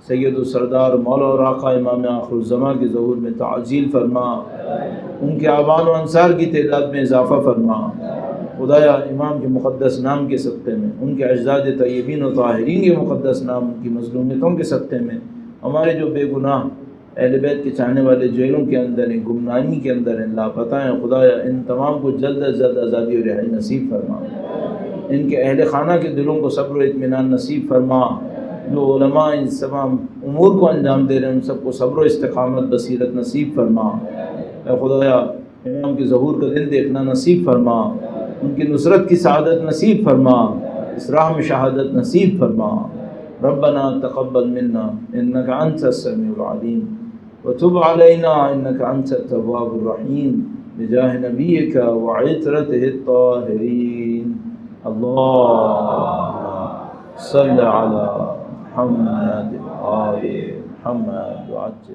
سید و سردار مولا اور آقا امام آخر الزماں کے ظہور میں تعجیل فرما، ان کے آبان و انصار کی تعداد میں اضافہ فرما خدایا۔ امام کے مقدس نام کے صدقے میں، ان کے اجداد طیبین و طاہرین کے مقدس نام، ان کی مظلومیتوں کے صدقے میں، ہمارے جو بے گناہ اہل بیت کے چاہنے والے جیلوں کے اندر ہیں، گمنامی کے اندر ہیں، لاپتہ ہیں، خدایا ان تمام کو جلد از جلد آزادی و رہائی نصیب فرما۔ ان کے اہل خانہ کے دلوں کو صبر و اطمینان نصیب فرما۔ جو علماء ان تمام امور کو انجام دے رہے ہیں، ان سب کو صبر و استقامت بصیرت نصیب فرما۔ اے خدایا امام کے ظہور کا دن دیکھنا نصیب فرما، ان کی نصرت کی سعادت نصیب فرما، اس راہ میں شہادت نصیب فرما۔ ربنا تقبل منا انك انت السميع العليم وتب علينا انك انت التواب الرحيم بجاه نبيك وعترته الطاهرين اللهم صل على محمد وآل محمد وعجل